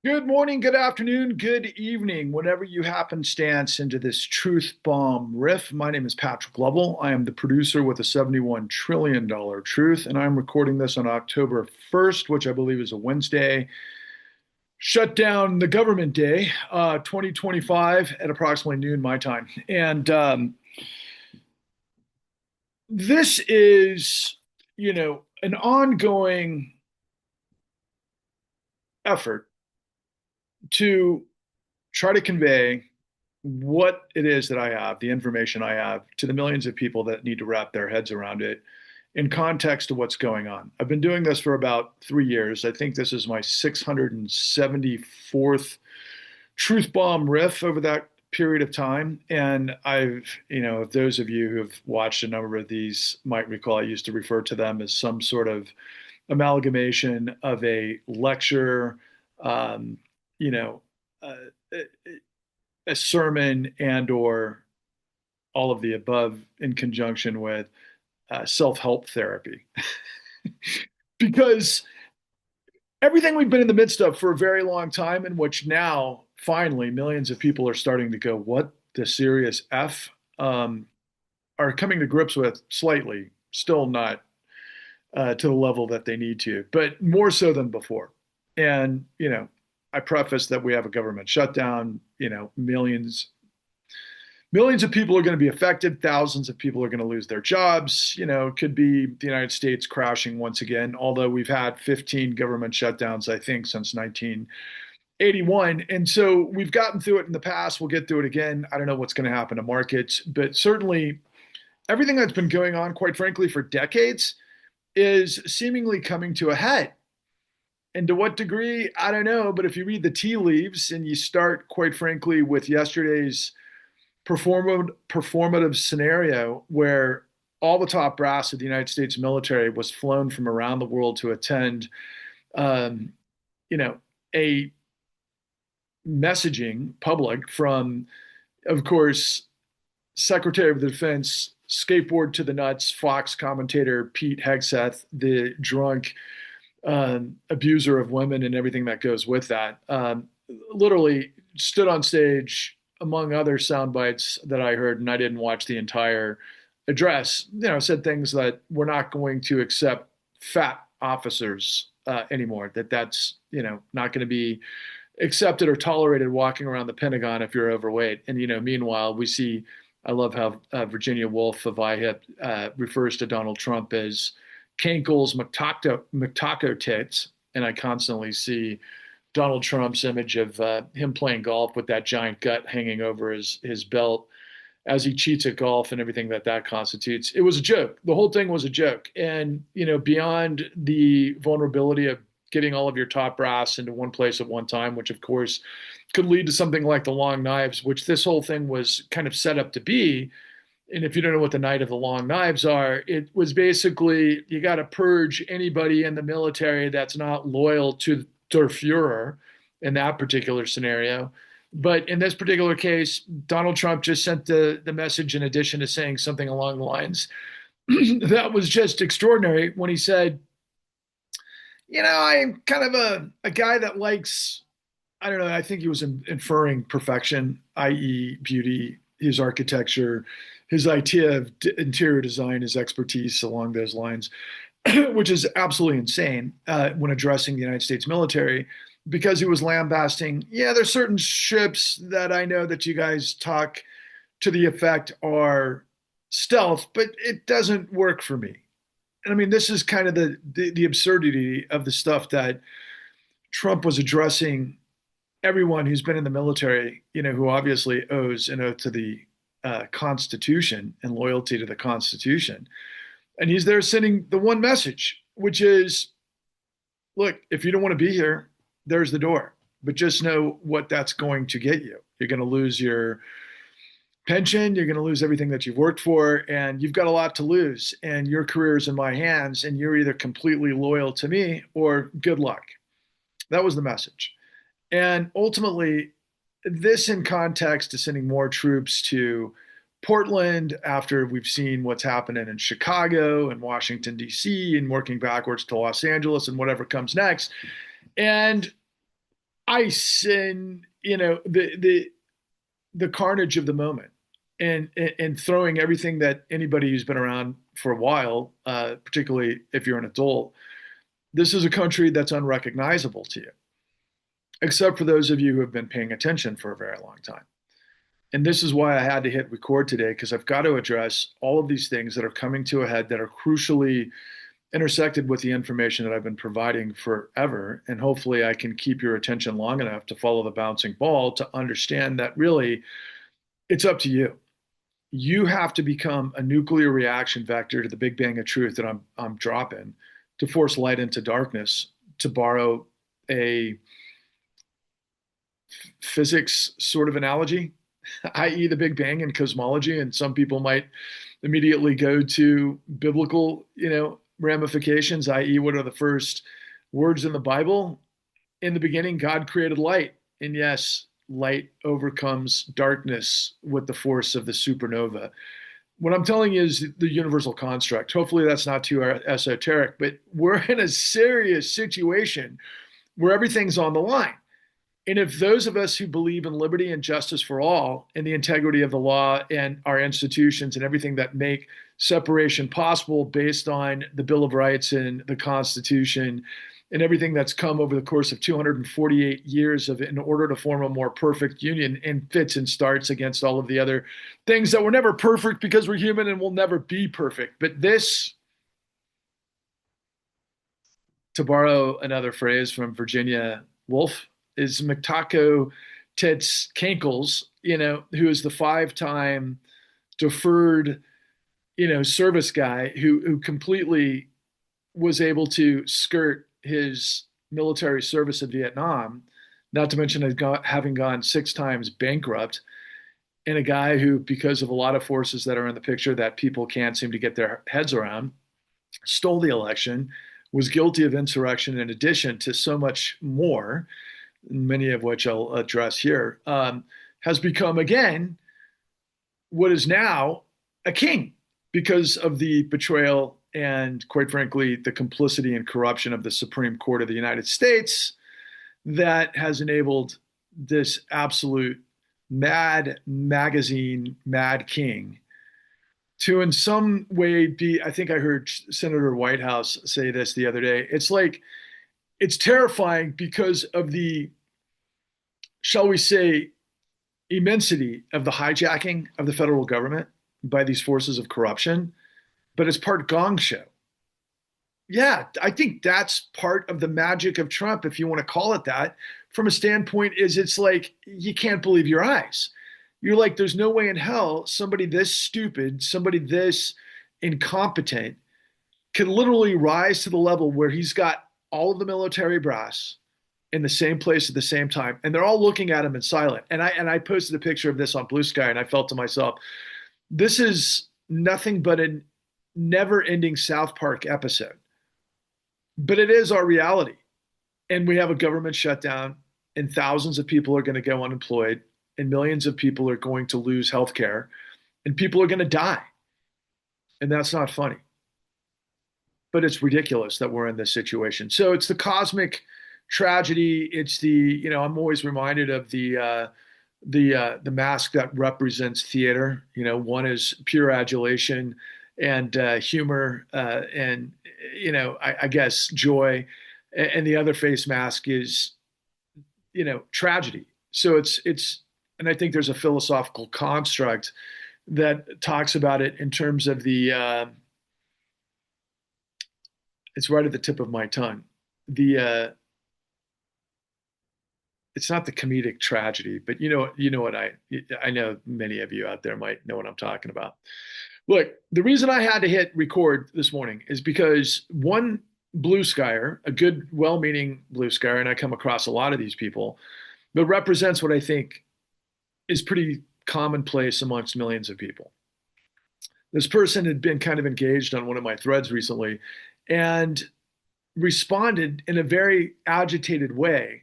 Good morning, good afternoon, good evening, whenever you happenstance into this truth bomb riff. My name is Patrick Lovell. I am the producer with a $71 trillion truth, and I'm recording this on October 1st, which I believe is a Wednesday. Shut down the government day, 2025 at approximately noon my time. And this is, an ongoing effort to try to convey what it is that I have, the information I have, to the millions of people that need to wrap their heads around it in context to what's going on. I've been doing this for about 3 years. I think this is my 674th truth bomb riff over that period of time. And if those of you who have watched a number of these might recall, I used to refer to them as some sort of amalgamation of a lecture, um, you know, uh, a sermon and or all of the above in conjunction with self-help therapy. Because everything we've been in the midst of for a very long time, in which now finally millions of people are starting to go, what the serious F, are coming to grips with slightly, still not to the level that they need to, but more so than before. And, I preface that we have a government shutdown, millions of people are going to be affected. Thousands of people are going to lose their jobs. It could be the United States crashing once again, although we've had 15 government shutdowns, I think, since 1981. And so we've gotten through it in the past. We'll get through it again. I don't know what's going to happen to markets, but certainly everything that's been going on, quite frankly, for decades is seemingly coming to a head. And to what degree, I don't know. But if you read the tea leaves and you start, quite frankly, with yesterday's performative scenario where all the top brass of the United States military was flown from around the world to attend, um, a messaging public from, of course, Secretary of the Defense, skateboard to the nuts, Fox commentator Pete Hegseth, the drunk abuser of women and everything that goes with that, literally stood on stage among other sound bites that I heard, and I didn't watch the entire address, said things that we're not going to accept fat officers anymore, that's, not going to be accepted or tolerated walking around the Pentagon if you're overweight. And, meanwhile, we see, I love how Virginia Woolf of IHIP refers to Donald Trump as Cankle's McTaco tits. And I constantly see Donald Trump's image of him playing golf with that giant gut hanging over his belt as he cheats at golf and everything that constitutes. It was a joke. The whole thing was a joke. And, beyond the vulnerability of getting all of your top brass into one place at one time, which of course could lead to something like the long knives, which this whole thing was kind of set up to be. And if you don't know what the Night of the Long Knives are, it was basically you got to purge anybody in the military that's not loyal to Der Fuhrer in that particular scenario. But in this particular case, Donald Trump just sent the message in addition to saying something along the lines that was just extraordinary when he said, I'm kind of a guy that likes, I don't know, I think he was inferring perfection, i.e., beauty, his architecture, his idea of interior design, his expertise along those lines, which is absolutely insane when addressing the United States military, because he was lambasting, yeah, there's certain ships that I know that you guys talk to the effect are stealth, but it doesn't work for me. And I mean, this is kind of the absurdity of the stuff that Trump was addressing everyone who's been in the military, who obviously owes an oath to the Constitution and loyalty to the Constitution. And he's there sending the one message, which is, look, if you don't want to be here, there's the door. But just know what that's going to get you. You're going to lose your pension, you're going to lose everything that you've worked for, and you've got a lot to lose. And your career is in my hands, and you're either completely loyal to me or good luck. That was the message. And ultimately, this in context to sending more troops to Portland after we've seen what's happening in Chicago and Washington, D.C., and working backwards to Los Angeles and whatever comes next. And ice and the carnage of the moment, and throwing everything that anybody who's been around for a while, particularly if you're an adult, this is a country that's unrecognizable to you, except for those of you who have been paying attention for a very long time. And this is why I had to hit record today, because I've got to address all of these things that are coming to a head that are crucially intersected with the information that I've been providing forever. And hopefully I can keep your attention long enough to follow the bouncing ball to understand that really it's up to you. You have to become a nuclear reaction vector to the Big Bang of truth that I'm dropping to force light into darkness, to borrow a physics sort of analogy, i.e., the Big Bang and cosmology. And some people might immediately go to biblical, ramifications, i.e., what are the first words in the Bible? In the beginning, God created light. And yes, light overcomes darkness with the force of the supernova. What I'm telling you is the universal construct. Hopefully, that's not too esoteric, but we're in a serious situation where everything's on the line. And if those of us who believe in liberty and justice for all and the integrity of the law and our institutions and everything that make separation possible based on the Bill of Rights and the Constitution and everything that's come over the course of 248 years of in order to form a more perfect union and fits and starts against all of the other things that were never perfect because we're human and will never be perfect. But this, to borrow another phrase from Virginia Woolf, is McTaco Tits Kankles, who is the five-time deferred, service guy who completely was able to skirt his military service in Vietnam, not to mention having gone 6 times bankrupt, and a guy who, because of a lot of forces that are in the picture that people can't seem to get their heads around, stole the election, was guilty of insurrection in addition to so much more, many of which I'll address here, has become again what is now a king because of the betrayal and, quite frankly, the complicity and corruption of the Supreme Court of the United States that has enabled this absolute mad magazine, mad king to in some way be, I think I heard Senator Whitehouse say this the other day. It's like, it's terrifying because of the, shall we say, immensity of the hijacking of the federal government by these forces of corruption, but it's part gong show. Yeah, I think that's part of the magic of Trump, if you want to call it that, from a standpoint is it's like you can't believe your eyes. You're like, there's no way in hell somebody this stupid, somebody this incompetent can literally rise to the level where he's got all of the military brass in the same place at the same time, and they're all looking at him in silence. And I posted a picture of this on Blue Sky, and I felt to myself, this is nothing but a never-ending South Park episode. But it is our reality. And we have a government shutdown, and thousands of people are going to go unemployed, and millions of people are going to lose health care, and people are going to die. And that's not funny. But it's ridiculous that we're in this situation. So it's the cosmic tragedy. It's the, I'm always reminded of the mask that represents theater. One is pure adulation and humor and I guess joy, and the other face mask is tragedy. So it's and I think there's a philosophical construct that talks about it in terms of the it's right at the tip of my tongue. It's not the comedic tragedy, but you know what I know many of you out there might know what I'm talking about. Look, the reason I had to hit record this morning is because one blue skyer, a good, well-meaning blue skyer, and I come across a lot of these people, but represents what I think is pretty commonplace amongst millions of people. This person had been kind of engaged on one of my threads recently and responded in a very agitated way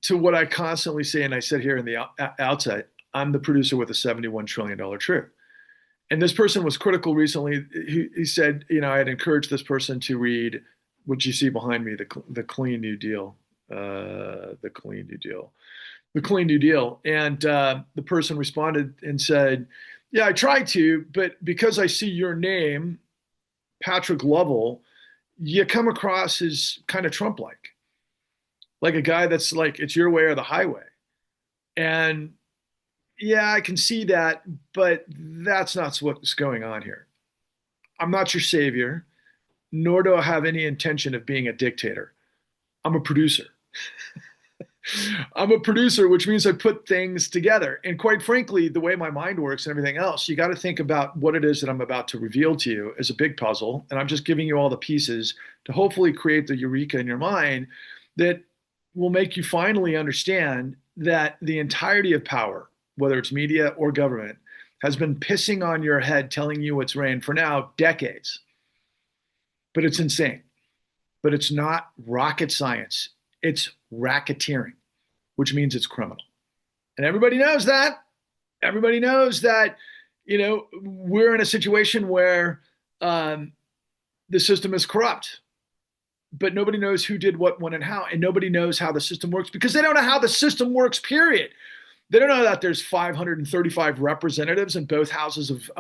to what I constantly say, and I said here in the outset, I'm the producer with a $71 trillion truth. And this person was critical recently. He said, I had encouraged this person to read what you see behind me, the Clean New Deal. The Clean New Deal. The Clean New Deal. And the person responded and said, yeah, I tried to, but because I see your name, Patrick Lovell, you come across as kind of like a guy that's like, it's your way or the highway. And yeah, I can see that, but that's not what's going on here. I'm not your savior, nor do I have any intention of being a dictator. I'm a producer. I'm a producer, which means I put things together. And quite frankly, the way my mind works and everything else, you got to think about what it is that I'm about to reveal to you as a big puzzle. And I'm just giving you all the pieces to hopefully create the eureka in your mind that will make you finally understand that the entirety of power, whether it's media or government, has been pissing on your head, telling you it's rain for now decades. But it's insane. But it's not rocket science. It's racketeering, which means it's criminal. And everybody knows that. Everybody knows that, we're in a situation where the system is corrupt, but nobody knows who did what, when, and how. And nobody knows how the system works because they don't know how the system works, period. They don't know that there's 535 representatives in both houses of,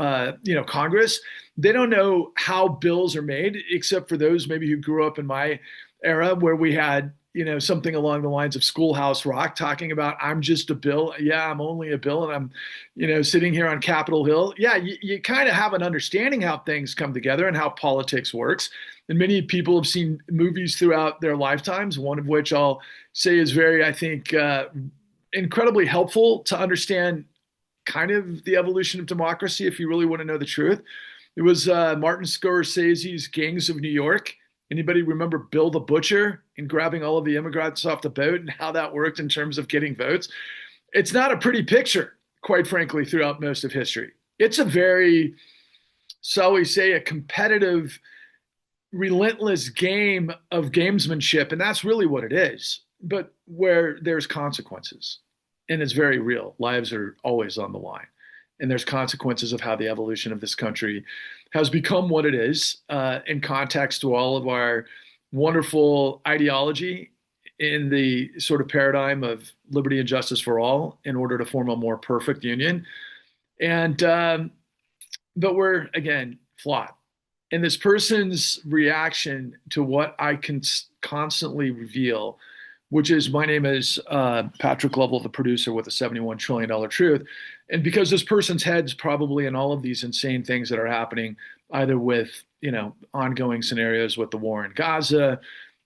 Congress. They don't know how bills are made, except for those maybe who grew up in my era where we had, something along the lines of Schoolhouse Rock talking about, I'm just a bill. Yeah, I'm only a bill. And I'm, sitting here on Capitol Hill. Yeah, you kind of have an understanding how things come together and how politics works. And many people have seen movies throughout their lifetimes, one of which I'll say is very, I think, incredibly helpful to understand kind of the evolution of democracy if you really want to know the truth. It was Martin Scorsese's Gangs of New York. Anybody remember Bill the Butcher and grabbing all of the immigrants off the boat and how that worked in terms of getting votes? It's not a pretty picture, quite frankly, throughout most of history. It's a very, shall we say, a competitive, relentless game of gamesmanship. And that's really what it is, but where there's consequences. And it's very real. Lives are always on the line. And there's consequences of how the evolution of this country has become what it is in context to all of our wonderful ideology in the sort of paradigm of liberty and justice for all in order to form a more perfect union. And, but we're, again, flawed. And this person's reaction to what I can constantly reveal, which is my name is Patrick Lovell, the producer with a $71 trillion truth. And because this person's head's probably in all of these insane things that are happening, either with, ongoing scenarios with the war in Gaza,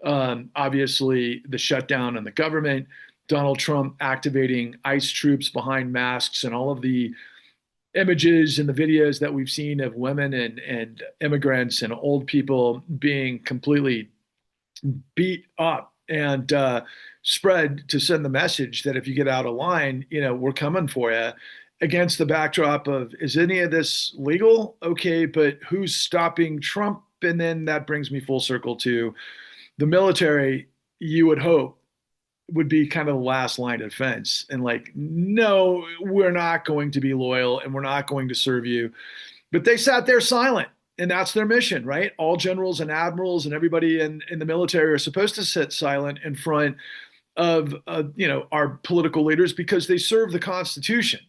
obviously the shutdown in the government, Donald Trump activating ICE troops behind masks, and all of the images and the videos that we've seen of women and immigrants and old people being completely beat up and spread to send the message that if you get out of line, we're coming for you, against the backdrop of, is any of this legal? Okay, but who's stopping Trump? And then that brings me full circle to the military, you would hope, would be kind of the last line of defense. And like, no, we're not going to be loyal and we're not going to serve you. But they sat there silent. And that's their mission, right? All generals and admirals and everybody in the military are supposed to sit silent in front of, our political leaders because they serve the Constitution.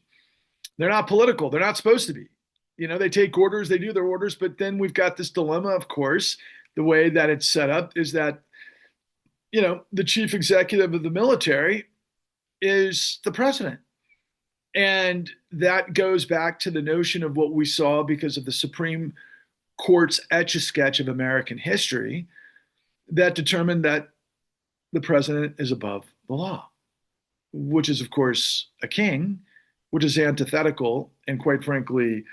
They're not political. They're not supposed to be. They take orders, they do their orders, but then we've got this dilemma, of course. The way that it's set up is that, the chief executive of the military is the president. And that goes back to the notion of what we saw because of the Supreme Court's etch-a-sketch of American history that determined that the president is above the law, which is, of course, a king, which is antithetical and, quite frankly,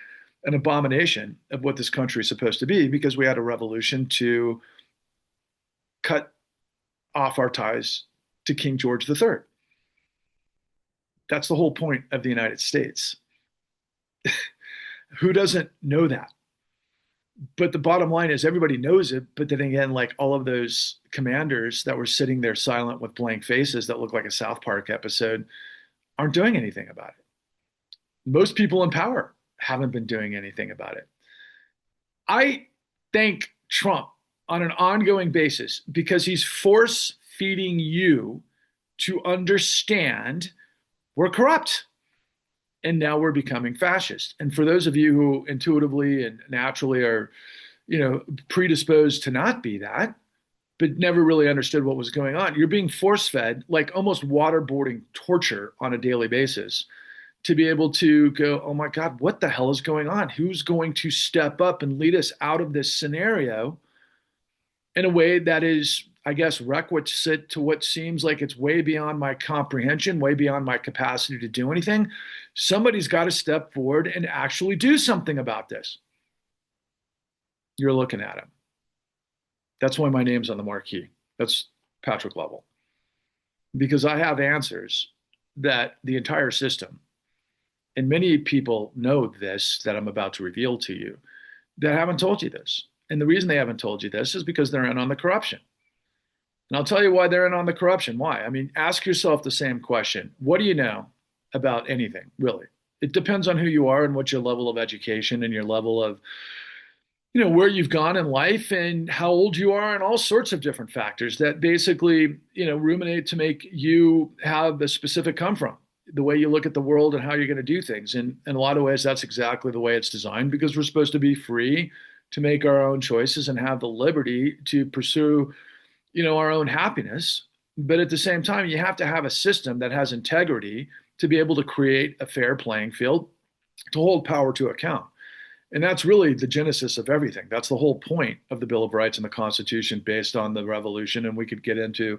an abomination of what this country is supposed to be, because we had a revolution to cut off our ties to King George III. That's the whole point of the United States. Who doesn't know that? But the bottom line is everybody knows it. But then again, like all of those commanders that were sitting there silent with blank faces that look like a South Park episode aren't doing anything about it. Most people in power haven't been doing anything about it. I thank Trump on an ongoing basis because he's force feeding you to understand we're corrupt. And now we're becoming fascist. And for those of you who intuitively and naturally are, predisposed to not be that, but never really understood what was going on, you're being force fed like almost waterboarding torture on a daily basis to be able to go, oh my God, what the hell is going on? Who's going to step up and lead us out of this scenario in a way that is, I guess, requisite to what seems like it's way beyond my comprehension, way beyond my capacity to do anything? Somebody's got to step forward and actually do something about this. You're looking at him. That's why my name's on the marquee. That's Patrick Lovell. Because I have answers that the entire system, and many people know this that I'm about to reveal to you, that haven't told you this. And the reason they haven't told you this is because they're in on the corruption. And I'll tell you why they're in on the corruption. Why? I mean, ask yourself the same question. What do you know about anything, really? It depends on who you are and what your level of education and your level of, where you've gone in life and how old you are and all sorts of different factors that basically, ruminate to make you have a specific come from, the way you look at the world and how you're going to do things. And in a lot of ways, that's exactly the way it's designed, because we're supposed to be free to make our own choices and have the liberty to pursue, our own happiness. But at the same time, you have to have a system that has integrity to be able to create a fair playing field to hold power to account. And that's really the genesis of everything. That's the whole point of the Bill of Rights and the Constitution based on the Revolution. And we could get into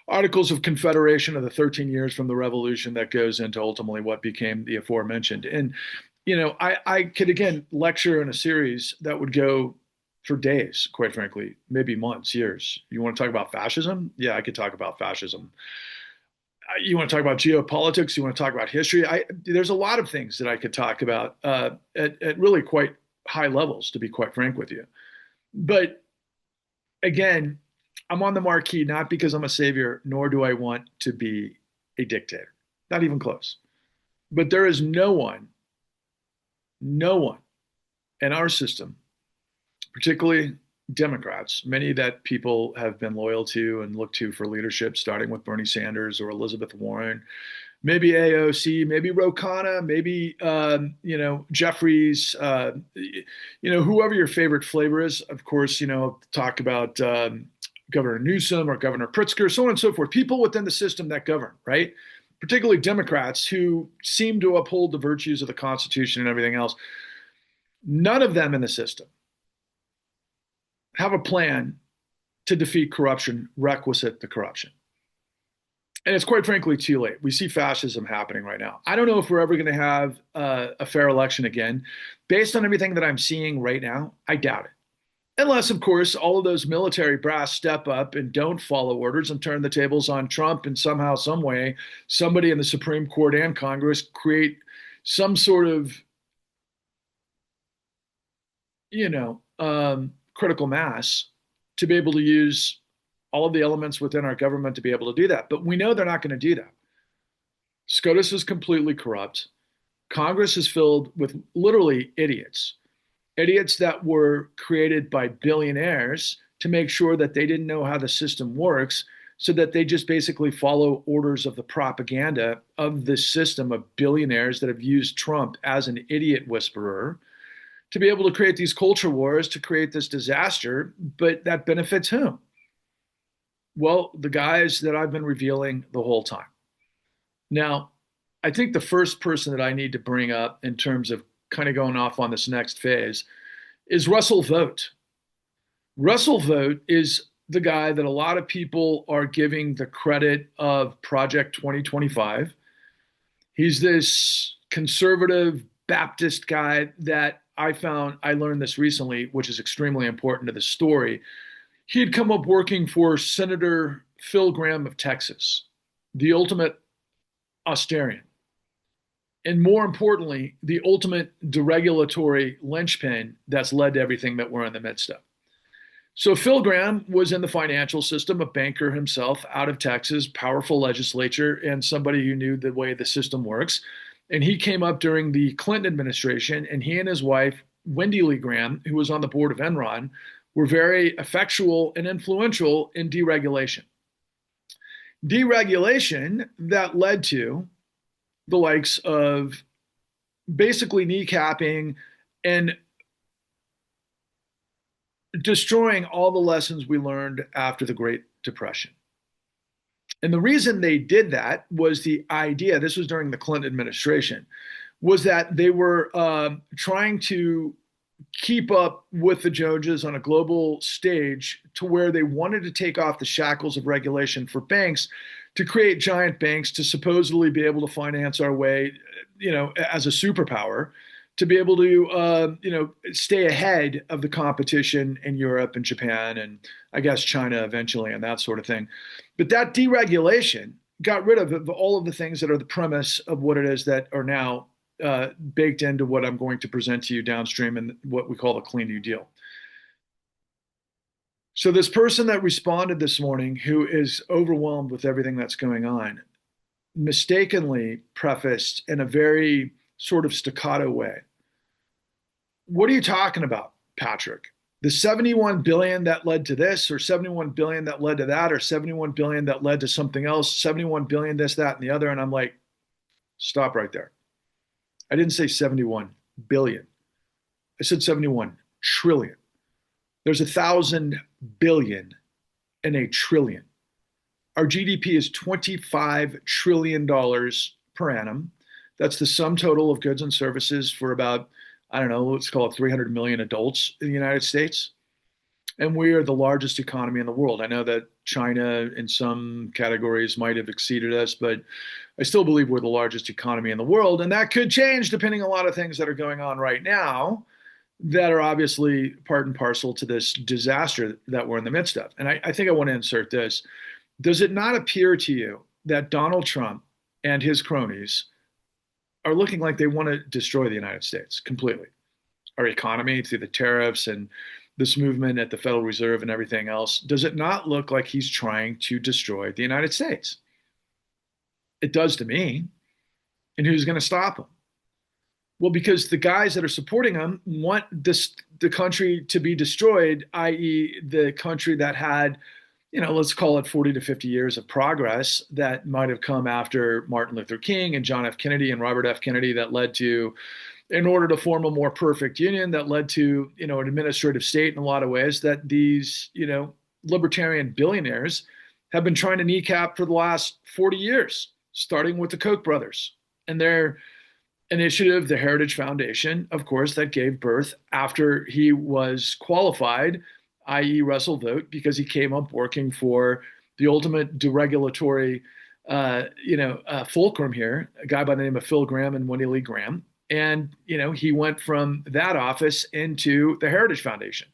Articles of Confederation of the 13 years from the Revolution that goes into ultimately what became the aforementioned. And, I could, again, lecture in a series that would go for days, quite frankly, maybe months, years. You want to talk about fascism? Yeah, I could talk about fascism. You want to talk about geopolitics? You want to talk about history? There's a lot of things that I could talk about at really quite high levels, to be quite frank with you. But again, I'm on the marquee not because I'm a savior, nor do I want to be a dictator. Not even close. But there is no one in our system, particularly Democrats, many that people have been loyal to and looked to for leadership, starting with Bernie Sanders or Elizabeth Warren, maybe AOC, maybe Ro Khanna, maybe Jeffries, whoever your favorite flavor is. Of course, talk about Governor Newsom or Governor Pritzker, so on and so forth. People within the system that govern, right? Particularly Democrats who seem to uphold the virtues of the Constitution and everything else. None of them in the system have a plan to defeat corruption, requisite the corruption. And it's quite frankly too late. We see fascism happening right now. I don't know if we're ever going to have a fair election again. Based on everything that I'm seeing right now, I doubt it. Unless, of course, all of those military brass step up and don't follow orders and turn the tables on Trump, and somehow, some way, somebody in the Supreme Court and Congress create some sort of, critical mass to be able to use all of the elements within our government to be able to do that. But we know they're not going to do that. SCOTUS is completely corrupt. Congress is filled with literally idiots that were created by billionaires to make sure that they didn't know how the system works, so that they just basically follow orders of the propaganda of this system of billionaires that have used Trump as an idiot whisperer to be able to create these culture wars, to create this disaster. But that benefits whom? Well, the guys that I've been revealing the whole time. Now, I think the first person that I need to bring up in terms of kind of going off on this next phase is Russell Vogt. Russell Vogt is the guy that a lot of people are giving the credit of Project 2025. He's this conservative Baptist guy that I learned this recently, which is extremely important to the story. He had come up working for Senator Phil Gramm of Texas, the ultimate Austerian. And more importantly, the ultimate deregulatory linchpin that's led to everything that we're in the midst of. So Phil Gramm was in the financial system, a banker himself out of Texas, powerful legislature, and somebody who knew the way the system works. And he came up during the Clinton administration, and he and his wife, Wendy Lee Graham, who was on the board of Enron, were very effectual and influential in deregulation. Deregulation that led to the likes of basically kneecapping and destroying all the lessons we learned after the Great Depression. And the reason they did that was the idea, this was during the Clinton administration, was that they were trying to keep up with the Joneses on a global stage to where they wanted to take off the shackles of regulation for banks to create giant banks to supposedly be able to finance our way, as a superpower, to be able to, stay ahead of the competition in Europe and Japan and I guess China eventually and that sort of thing. But that deregulation got rid of all of the things that are the premise of what it is that are now baked into what I'm going to present to you downstream in what we call the Clean New Deal. So, this person that responded this morning, who is overwhelmed with everything that's going on, mistakenly prefaced in a very sort of staccato way. What are you talking about, Patrick? The 71 billion that led to this, or 71 billion that led to that, or 71 billion that led to something else, 71 billion, this, that, and the other. And I'm like, stop right there. I didn't say 71 billion. I said 71 trillion. There's 1,000 billion and a trillion. Our GDP is $25 trillion per annum. That's the sum total of goods and services for about, I don't know, let's call it 300 million adults in the United States. And we are the largest economy in the world. I know that China in some categories might have exceeded us, but I still believe we're the largest economy in the world. And that could change depending on a lot of things that are going on right now that are obviously part and parcel to this disaster that we're in the midst of. And I think I want to insert this. Does it not appear to you that Donald Trump and his cronies are looking like they want to destroy the United States completely? Our economy through the tariffs and this movement at the Federal Reserve and everything else, does it not look like he's trying to destroy the United States? It does to me. And who's going to stop him? Well, because the guys that are supporting him want the country to be destroyed, i.e., the country that had, let's call it 40 to 50 years of progress that might have come after Martin Luther King and John F. Kennedy and Robert F. Kennedy that led to, in order to form a more perfect union, that led to, an administrative state in a lot of ways that these, libertarian billionaires have been trying to kneecap for the last 40 years, starting with the Koch brothers and their initiative, the Heritage Foundation, of course, that gave birth after he was qualified, i.e. Russell Vogt, because he came up working for the ultimate deregulatory, fulcrum here, a guy by the name of Phil Gramm and Wendy Lee Graham. And, he went from that office into the Heritage Foundation.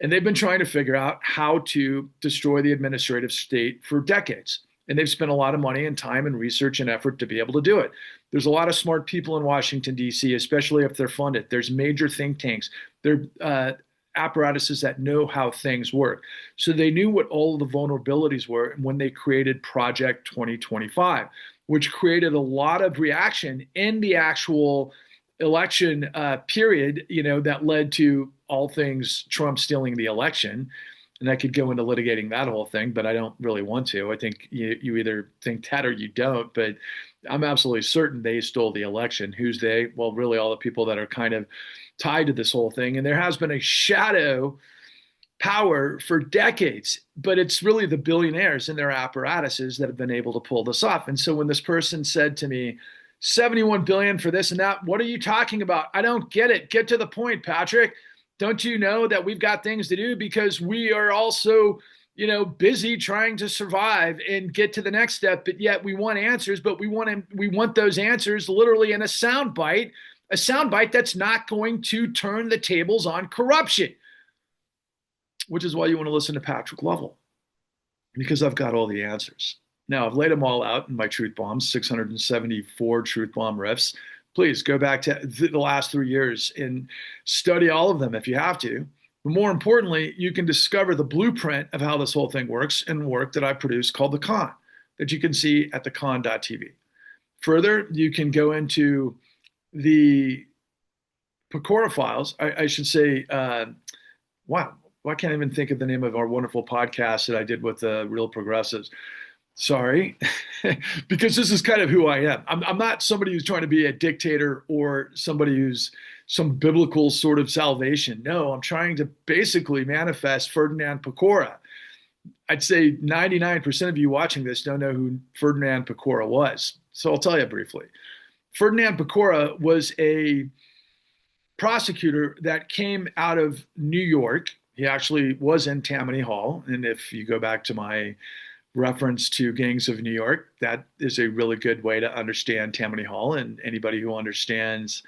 And they've been trying to figure out how to destroy the administrative state for decades. And they've spent a lot of money and time and research and effort to be able to do it. There's a lot of smart people in Washington, D.C., especially if they're funded. There's major think tanks. There are apparatuses that know how things work. So they knew what all of the vulnerabilities were when they created Project 2025, which created a lot of reaction in the actual election period, that led to all things Trump stealing the election. And I could go into litigating that whole thing, but I don't really want to. I think you either think that or you don't. But I'm absolutely certain they stole the election. Who's they? Well, really all the people that are kind of tied to this whole thing. And there has been a shadow power for decades, but it's really the billionaires and their apparatuses that have been able to pull this off. And so when this person said to me, 71 billion for this and that, what are you talking about? I don't get it. Get to the point, Patrick. Don't you know that we've got things to do because we are also, busy trying to survive and get to the next step, but yet we want answers, but we want those answers literally in a soundbite that's not going to turn the tables on corruption, which is why you want to listen to Patrick Lovell, because I've got all the answers. Now, I've laid them all out in my truth bombs, 674 truth bomb riffs. Please go back to the last 3 years and study all of them if you have to. But more importantly, you can discover the blueprint of how this whole thing works in work that I produce called The Con, that you can see at thecon.tv. Further, you can go into the Pecora files. I should say, wow, I can't even think of the name of our wonderful podcast that I did with Real Progressives. Sorry, because this is kind of who I am. I'm not somebody who's trying to be a dictator or somebody who's some biblical sort of salvation. No, I'm trying to basically manifest Ferdinand Pecora. I'd say 99% of you watching this don't know who Ferdinand Pecora was. So I'll tell you briefly. Ferdinand Pecora was a prosecutor that came out of New York. He actually was in Tammany Hall. And if you go back to my reference to Gangs of New York, that is a really good way to understand Tammany Hall. And anybody who understands,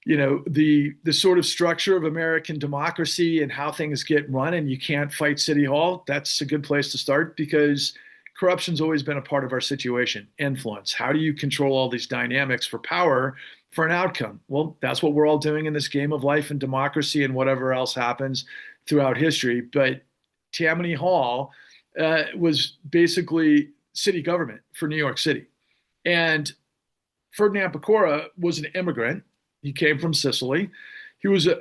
the sort of structure of American democracy and how things get run, and you can't fight City Hall, that's a good place to start because corruption's always been a part of our situation. Influence. How do you control all these dynamics for power for an outcome? Well, that's what we're all doing in this game of life and democracy and whatever else happens throughout history. But Tammany Hall was basically city government for New York City. And Ferdinand Pecora was an immigrant. He came from Sicily. He was a,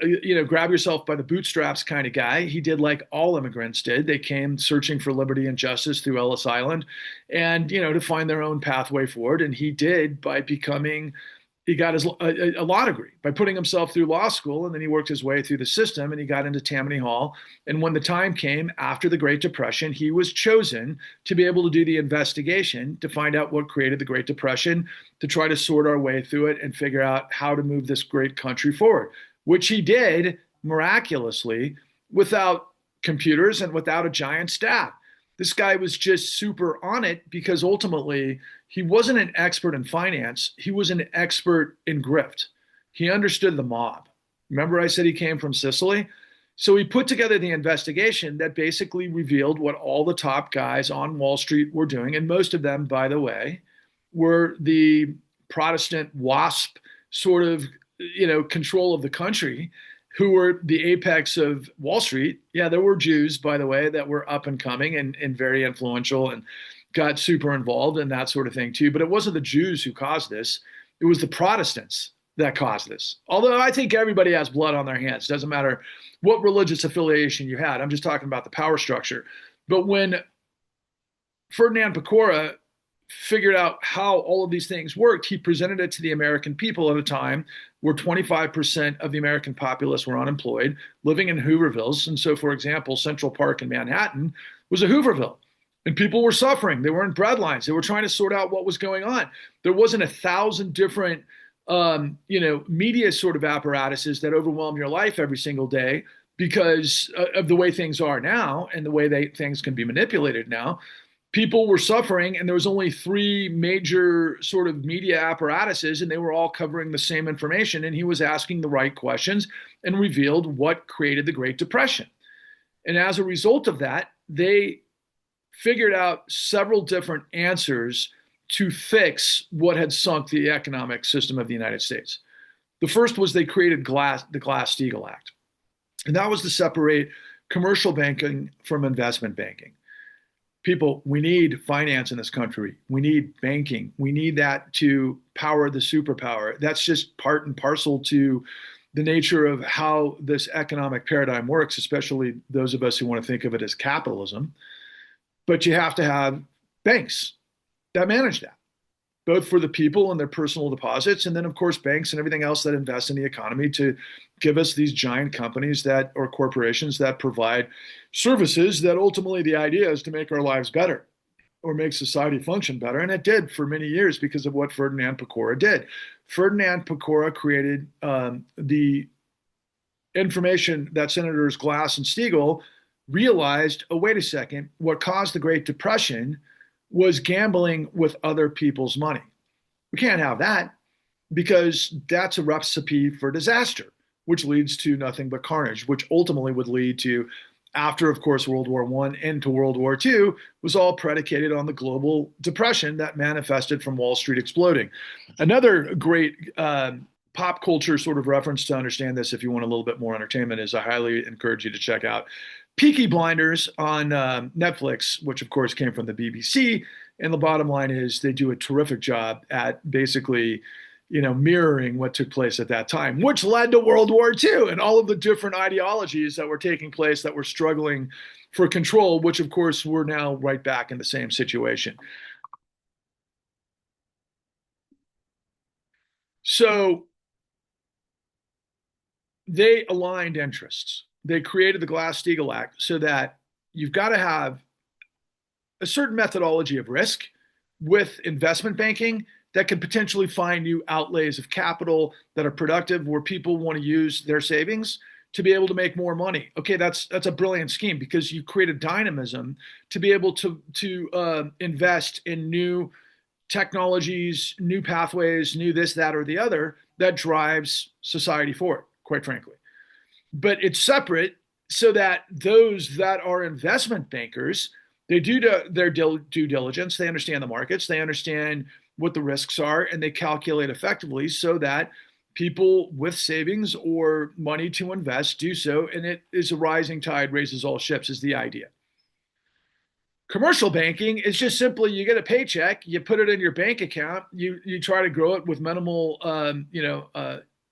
grab yourself by the bootstraps kind of guy. He did like all immigrants did. They came searching for liberty and justice through Ellis Island and, to find their own pathway forward. And he did by he got a law degree by putting himself through law school, and then he worked his way through the system and he got into Tammany Hall. And when the time came after the Great Depression, he was chosen to be able to do the investigation to find out what created the Great Depression, to try to sort our way through it and figure out how to move this great country forward, which he did miraculously without computers and without a giant staff. This guy was just super on it because ultimately he wasn't an expert in finance. He was an expert in grift. He understood the mob. Remember I said he came from Sicily? So he put together the investigation that basically revealed what all the top guys on Wall Street were doing. And most of them, by the way, were the Protestant WASP sort of, control of the country, who were the apex of Wall Street. Yeah, there were Jews, by the way, that were up and coming and very influential and got super involved and that sort of thing too. But it wasn't the Jews who caused this. It was the Protestants that caused this. Although I think everybody has blood on their hands. Doesn't matter what religious affiliation you had. I'm just talking about the power structure. But when Ferdinand Pecora figured out how all of these things worked, he presented it to the American people at a time where 25% of the American populace were unemployed, living in Hoovervilles. And so, for example, Central Park in Manhattan was a Hooverville. And people were suffering. They were in breadlines. They were trying to sort out what was going on. There wasn't 1,000 different, media sort of apparatuses that overwhelm your life every single day because of the way things are now and the way things can be manipulated now. People were suffering, and there was only 3 major sort of media apparatuses, and they were all covering the same information. And he was asking the right questions and revealed what created the Great Depression. And as a result of that, they figured out several different answers to fix what had sunk the economic system of the United States. The first was they created the Glass-Steagall Act. And that was to separate commercial banking from investment banking. People, we need finance in this country. We need banking. We need that to power the superpower. That's just part and parcel to the nature of how this economic paradigm works, especially those of us who want to think of it as capitalism. But you have to have banks that manage that, both for the people and their personal deposits, and then, of course, banks and everything else that invest in the economy to give us these giant companies or corporations that provide services that ultimately the idea is to make our lives better or make society function better. And it did for many years because of what Ferdinand Pecora did. Ferdinand Pecora created the information that Senators Glass and Steagall realized, oh, wait a second, what caused the Great Depression was gambling with other people's money. We can't have that because that's a recipe for disaster, which leads to nothing but carnage, which ultimately would lead to, after, of course, World War I into World War II, was all predicated on the global depression that manifested from Wall Street exploding. Another great pop culture sort of reference to understand this, if you want a little bit more entertainment, is I highly encourage you to check out Peaky Blinders on Netflix, which of course came from the BBC. And the bottom line is they do a terrific job at basically, mirroring what took place at that time, which led to World War II and all of the different ideologies that were taking place that were struggling for control, which of course we're now right back in the same situation. So they aligned interests. They created the Glass-Steagall Act so that you've got to have a certain methodology of risk with investment banking that can potentially find new outlays of capital that are productive, where people want to use their savings to be able to make more money. Okay, that's a brilliant scheme because you create a dynamism to be able to invest in new technologies, new pathways, new this, that, or the other that drives society forward, quite frankly. But it's separate so that those that are investment bankers, they do their due diligence, they understand the markets, they understand what the risks are, and they calculate effectively so that people with savings or money to invest do so, and it is a rising tide raises all ships is the idea. Commercial banking is just simply you get a paycheck, you put it in your bank account, you try to grow it with minimal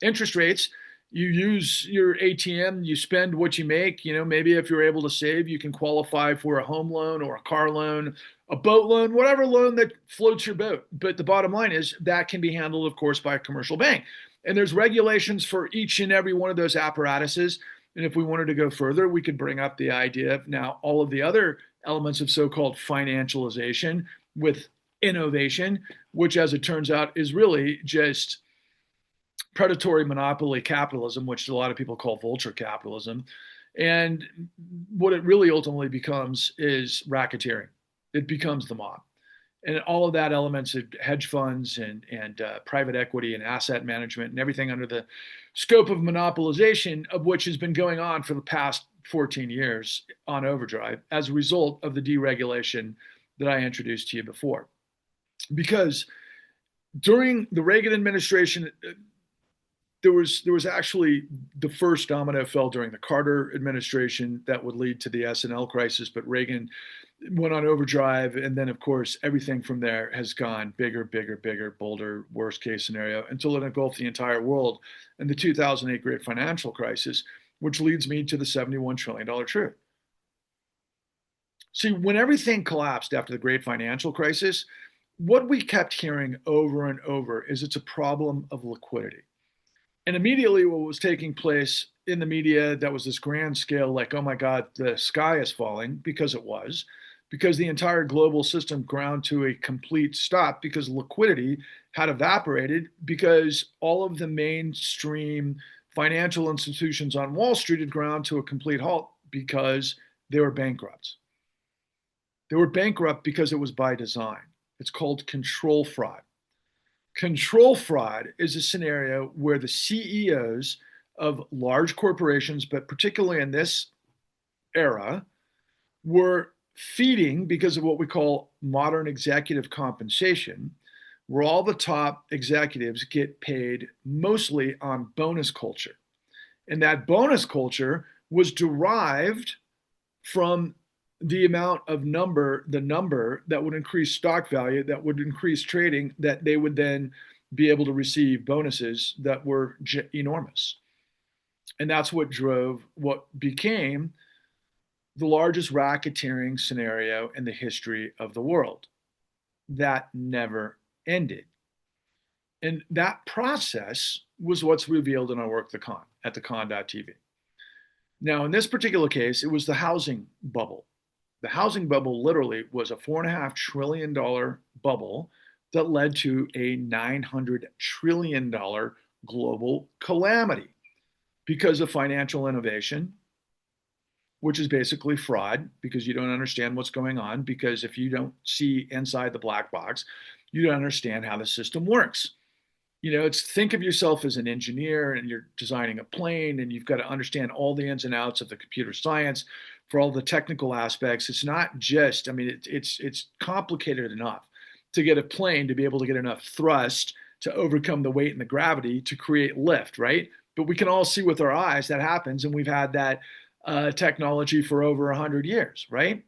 interest rates. You use your ATM, you spend what you make. Maybe if you're able to save, you can qualify for a home loan or a car loan, a boat loan, whatever loan that floats your boat. But the bottom line is that can be handled, of course, by a commercial bank. And there's regulations for each and every one of those apparatuses. And if we wanted to go further, we could bring up the idea of now all of the other elements of so-called financialization with innovation, which, as it turns out, is really just predatory monopoly capitalism, which a lot of people call vulture capitalism. And what it really ultimately becomes is racketeering. It becomes the mob. And all of that elements of hedge funds and private equity and asset management and everything under the scope of monopolization, of which has been going on for the past 14 years on overdrive as a result of the deregulation that I introduced to you before. Because during the Reagan administration, there was actually the first domino fell during the Carter administration that would lead to the S&L crisis, but Reagan went on overdrive, and then of course everything from there has gone bigger, bigger, bigger, bolder, worst case scenario until it engulfed the entire world in the 2008 great financial crisis, which leads me to the $71 trillion truth. See, when everything collapsed after the great financial crisis, what we kept hearing over and over is it's a problem of liquidity. And immediately what was taking place in the media, that was this grand scale, like, oh my God, the sky is falling, because it was, because the entire global system ground to a complete stop because liquidity had evaporated, because all of the mainstream financial institutions on Wall Street had ground to a complete halt because they were bankrupt. They were bankrupt because it was by design. It's called control fraud. Control fraud is a scenario where the CEOs of large corporations, but particularly in this era, were feeding, because of what we call modern executive compensation, where all the top executives get paid mostly on bonus culture. And that bonus culture was derived from the amount of the number that would increase stock value, that would increase trading, that they would then be able to receive bonuses that were enormous. And that's what drove what became the largest racketeering scenario in the history of the world. That never ended. And that process was what's revealed in our work at thecon.tv. Now, in this particular case, it was the housing bubble. The housing bubble literally was a $4.5 trillion bubble that led to a $900 trillion global calamity because of financial innovation, which is basically fraud, because you don't understand what's going on, because if you don't see inside the black box, you don't understand how the system works. It's, think of yourself as an engineer and you're designing a plane and you've got to understand all the ins and outs of the computer science for all the technical aspects. It's not just, it's complicated enough to get a plane to be able to get enough thrust to overcome the weight and the gravity to create lift, right? But we can all see with our eyes that happens, and we've had that technology for over 100 years, right?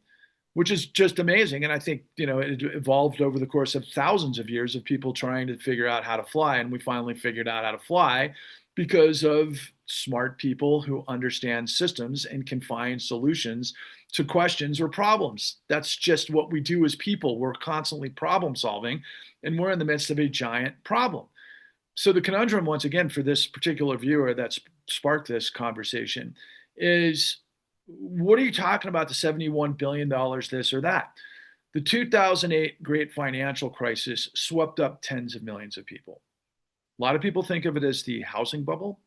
which is just amazing. And I think, it evolved over the course of thousands of years of people trying to figure out how to fly. And we finally figured out how to fly because of smart people who understand systems and can find solutions to questions or problems. That's just what we do as people. We're constantly problem solving, and we're in the midst of a giant problem. So the conundrum, once again, for this particular viewer that sparked this conversation is, what are you talking about, the $71 billion, this or that? The 2008 great financial crisis swept up tens of millions of people. A lot of people think of it as the housing bubble,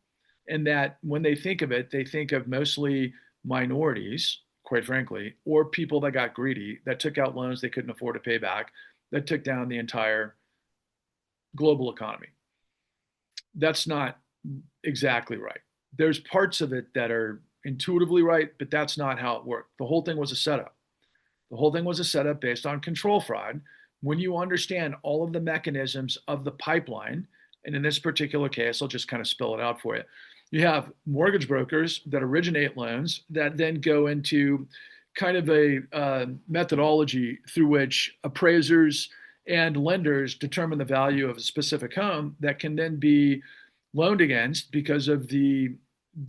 and that when they think of it, they think of mostly minorities, quite frankly, or people that got greedy, that took out loans they couldn't afford to pay back, that took down the entire global economy. That's not exactly right. There's parts of it that are intuitively right, but that's not how it worked. The whole thing was a setup. The whole thing was a setup based on control fraud. When you understand all of the mechanisms of the pipeline, and in this particular case, I'll just kind of spell it out for you. You have mortgage brokers that originate loans that then go into kind of a methodology through which appraisers and lenders determine the value of a specific home that can then be loaned against because of the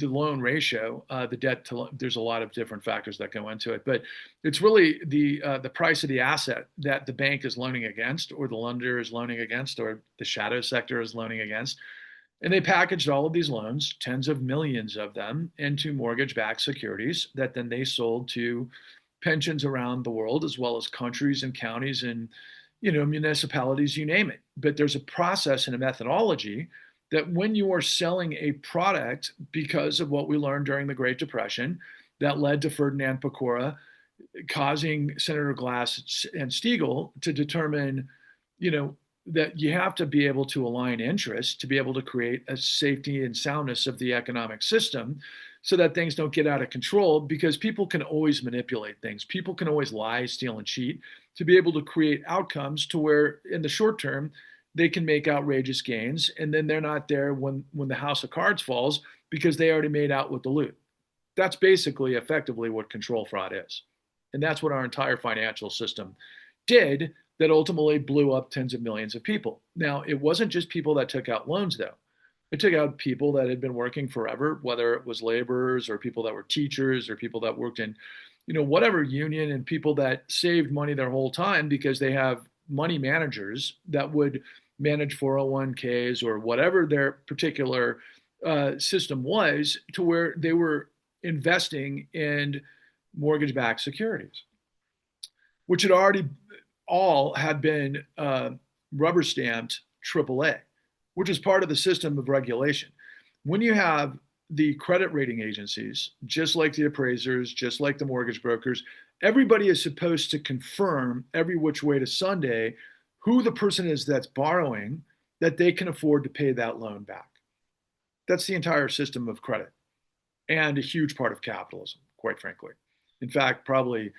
loan ratio, the debt to, there's a lot of different factors that go into it, but it's really the price of the asset that the bank is loaning against, or the lender is loaning against, or the shadow sector is loaning against. And they packaged all of these loans, tens of millions of them, into mortgage-backed securities that then they sold to pensions around the world, as well as countries and counties and municipalities, you name it. But there's a process and a methodology that when you are selling a product, because of what we learned during the Great Depression, that led to Ferdinand Pecora causing Senator Glass and Stiegel to determine, that you have to be able to align interests to be able to create a safety and soundness of the economic system so that things don't get out of control, because people can always manipulate things. People can always lie, steal, and cheat to be able to create outcomes to where in the short term, they can make outrageous gains, and then they're not there when the house of cards falls because they already made out with the loot. That's basically effectively what control fraud is. And that's what our entire financial system did, that ultimately blew up tens of millions of people. Now, it wasn't just people that took out loans, though. It took out people that had been working forever, whether it was laborers or people that were teachers or people that worked in, whatever union, and people that saved money their whole time because they have money managers that would manage 401ks or whatever their particular system was, to where they were investing in mortgage-backed securities, which had already all had been rubber stamped AAA, which is part of the system of regulation. When you have the credit rating agencies, just like the appraisers, just like the mortgage brokers, everybody is supposed to confirm every which way to Sunday who the person is that's borrowing, that they can afford to pay that loan back. That's the entire system of credit, and a huge part of capitalism, quite frankly. In fact, probably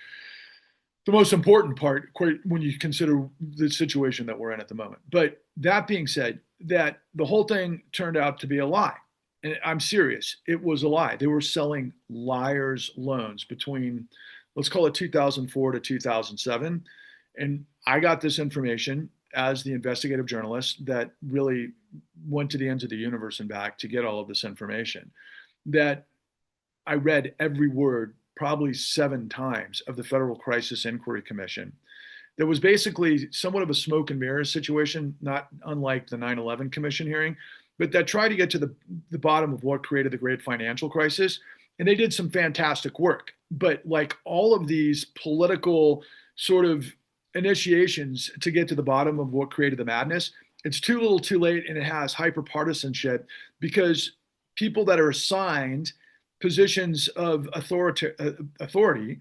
the most important part when you consider the situation that we're in at the moment. But that being said, that the whole thing turned out to be a lie. And I'm serious, it was a lie. They were selling liars' loans between, let's call it 2004 to 2007. And I got this information as the investigative journalist that really went to the ends of the universe and back to get all of this information, that I read every word probably 7 times of the Federal Crisis Inquiry Commission. There was basically somewhat of a smoke and mirrors situation, not unlike the 9/11 Commission hearing, but that tried to get to the bottom of what created the great financial crisis. And they did some fantastic work. But like all of these political sort of initiations to get to the bottom of what created the madness, it's too little too late, and it has hyper partisanship, because people that are assigned positions of authority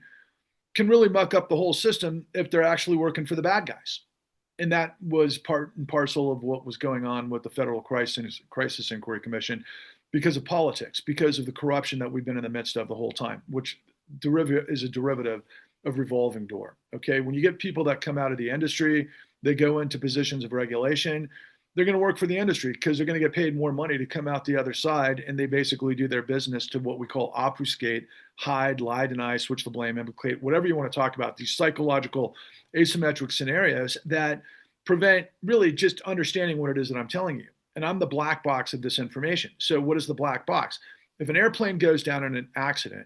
can really muck up the whole system if they're actually working for the bad guys. And that was part and parcel of what was going on with the Federal Crisis Inquiry Commission, because of politics, because of the corruption that we've been in the midst of the whole time, which is a derivative of revolving door. Okay, when you get people that come out of the industry, they go into positions of regulation, they're going to work for the industry because they're going to get paid more money to come out the other side. And they basically do their business to what we call obfuscate, hide, lie, deny, switch the blame, implicate, whatever you want to talk about, these psychological asymmetric scenarios that prevent really just understanding what it is that I'm telling you. And I'm the black box of this information. So, what is the black box? If an airplane goes down in an accident,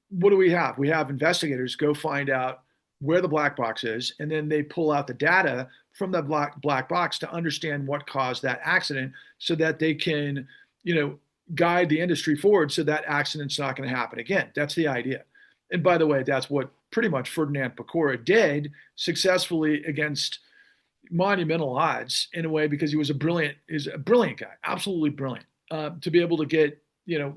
what do we have? We have investigators go find out where the black box is, and then they pull out the data from the black box to understand what caused that accident so that they can, guide the industry forward so that accident's not going to happen again. That's the idea. And by the way, that's what pretty much Ferdinand Pecora did successfully against monumental odds in a way because he's a brilliant guy, absolutely brilliant, to be able to get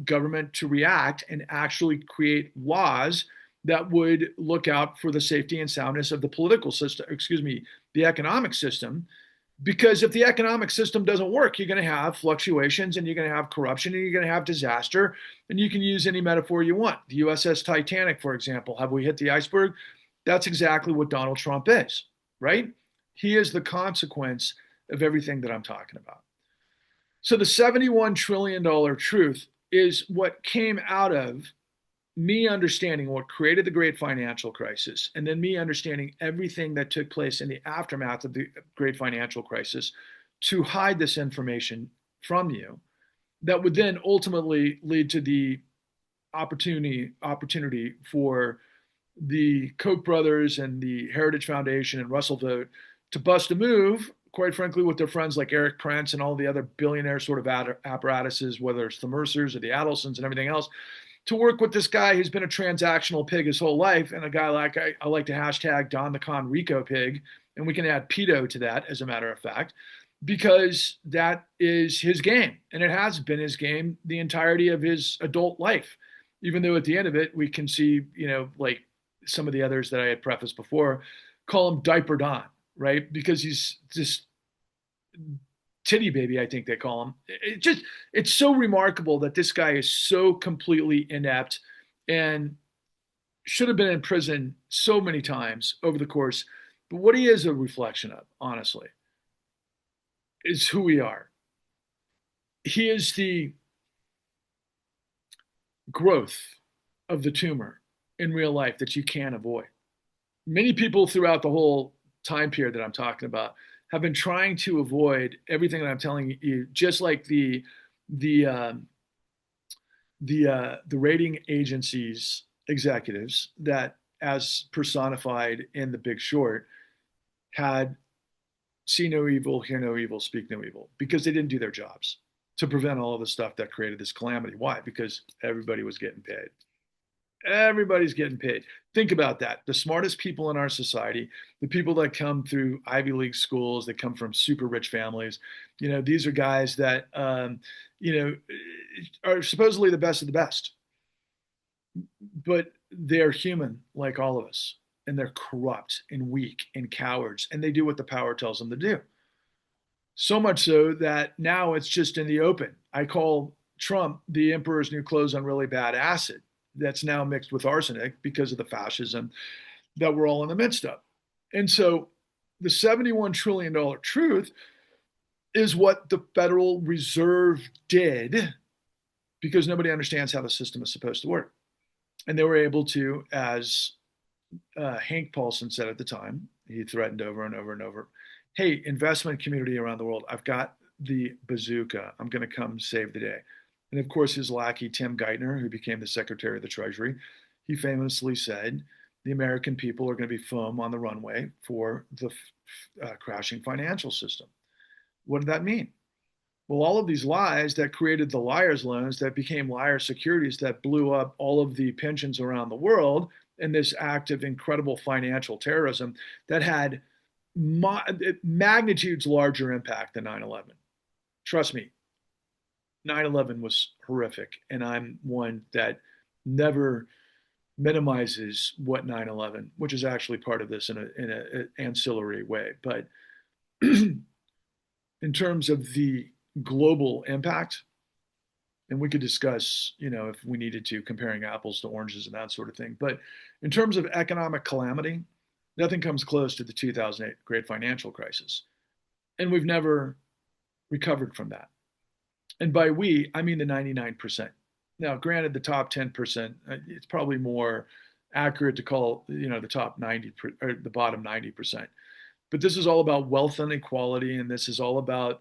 government to react and actually create laws that would look out for the safety and soundness of the political system, the economic system. Because if the economic system doesn't work, you're going to have fluctuations and you're going to have corruption and you're going to have disaster. And you can use any metaphor you want. The USS Titanic, for example, have we hit the iceberg? That's exactly what Donald Trump is, right? He is the consequence of everything that I'm talking about. So the $71 trillion truth is what came out of me understanding what created the great financial crisis, and then me understanding everything that took place in the aftermath of the great financial crisis to hide this information from you that would then ultimately lead to the opportunity for the Koch brothers and the Heritage Foundation and Russell Vogt to bust a move, quite frankly, with their friends like Eric Prince and all the other billionaire sort of apparatuses, whether it's the Mercers or the Adelsons and everything else, to work with this guy who's been a transactional pig his whole life, and a guy like I like to hashtag Don the Con Rico pig, and we can add pedo to that, as a matter of fact, because that is his game, and it has been his game the entirety of his adult life. Even though at the end of it, we can see, like some of the others that I had prefaced before, call him Diaper Don, right? Because he's just titty baby, I think they call him. It's so remarkable that this guy is so completely inept and should have been in prison so many times over the course. But what he is a reflection of, honestly, is who we are. He is the growth of the tumor in real life that you can't avoid. Many people throughout the whole time period that I'm talking about have been trying to avoid everything that I'm telling you, just like the rating agencies executives that, as personified in The Big Short, had see no evil, hear no evil, speak no evil, because they didn't do their jobs to prevent all of the stuff that created this calamity. Why? Because everybody was getting paid. Everybody's getting paid. Think about that. The smartest people in our society, the people that come through Ivy League schools, that come from super rich families, these are guys that, are supposedly the best of the best. But they're human like all of us. And they're corrupt and weak and cowards. And they do what the power tells them to do. So much so that now it's just in the open. I call Trump the emperor's new clothes on really bad acid that's now mixed with arsenic because of the fascism that we're all in the midst of. And so the $71 trillion truth is what the Federal Reserve did because nobody understands how the system is supposed to work. And they were able to, as Hank Paulson said at the time, he threatened over and over and over, hey, investment community around the world, I've got the bazooka. I'm going to come save the day. And of course, his lackey, Tim Geithner, who became the Secretary of the Treasury, he famously said, the American people are going to be foam on the runway for the crashing financial system. What did that mean? Well, all of these lies that created the liar's loans that became liar securities that blew up all of the pensions around the world in this act of incredible financial terrorism that had magnitudes larger impact than 9/11. Trust me, 9/11 was horrific, and I'm one that never minimizes what 9/11, which is actually part of this in an ancillary way. But in terms of the global impact, and we could discuss, if we needed to, comparing apples to oranges and that sort of thing. But in terms of economic calamity, nothing comes close to the 2008 great financial crisis. And we've never recovered from that. And by we, I mean the 99%. Now, granted, the top 10%, it's probably more accurate to call, the top 90 or the bottom 90%. But this is all about wealth inequality, and this is all about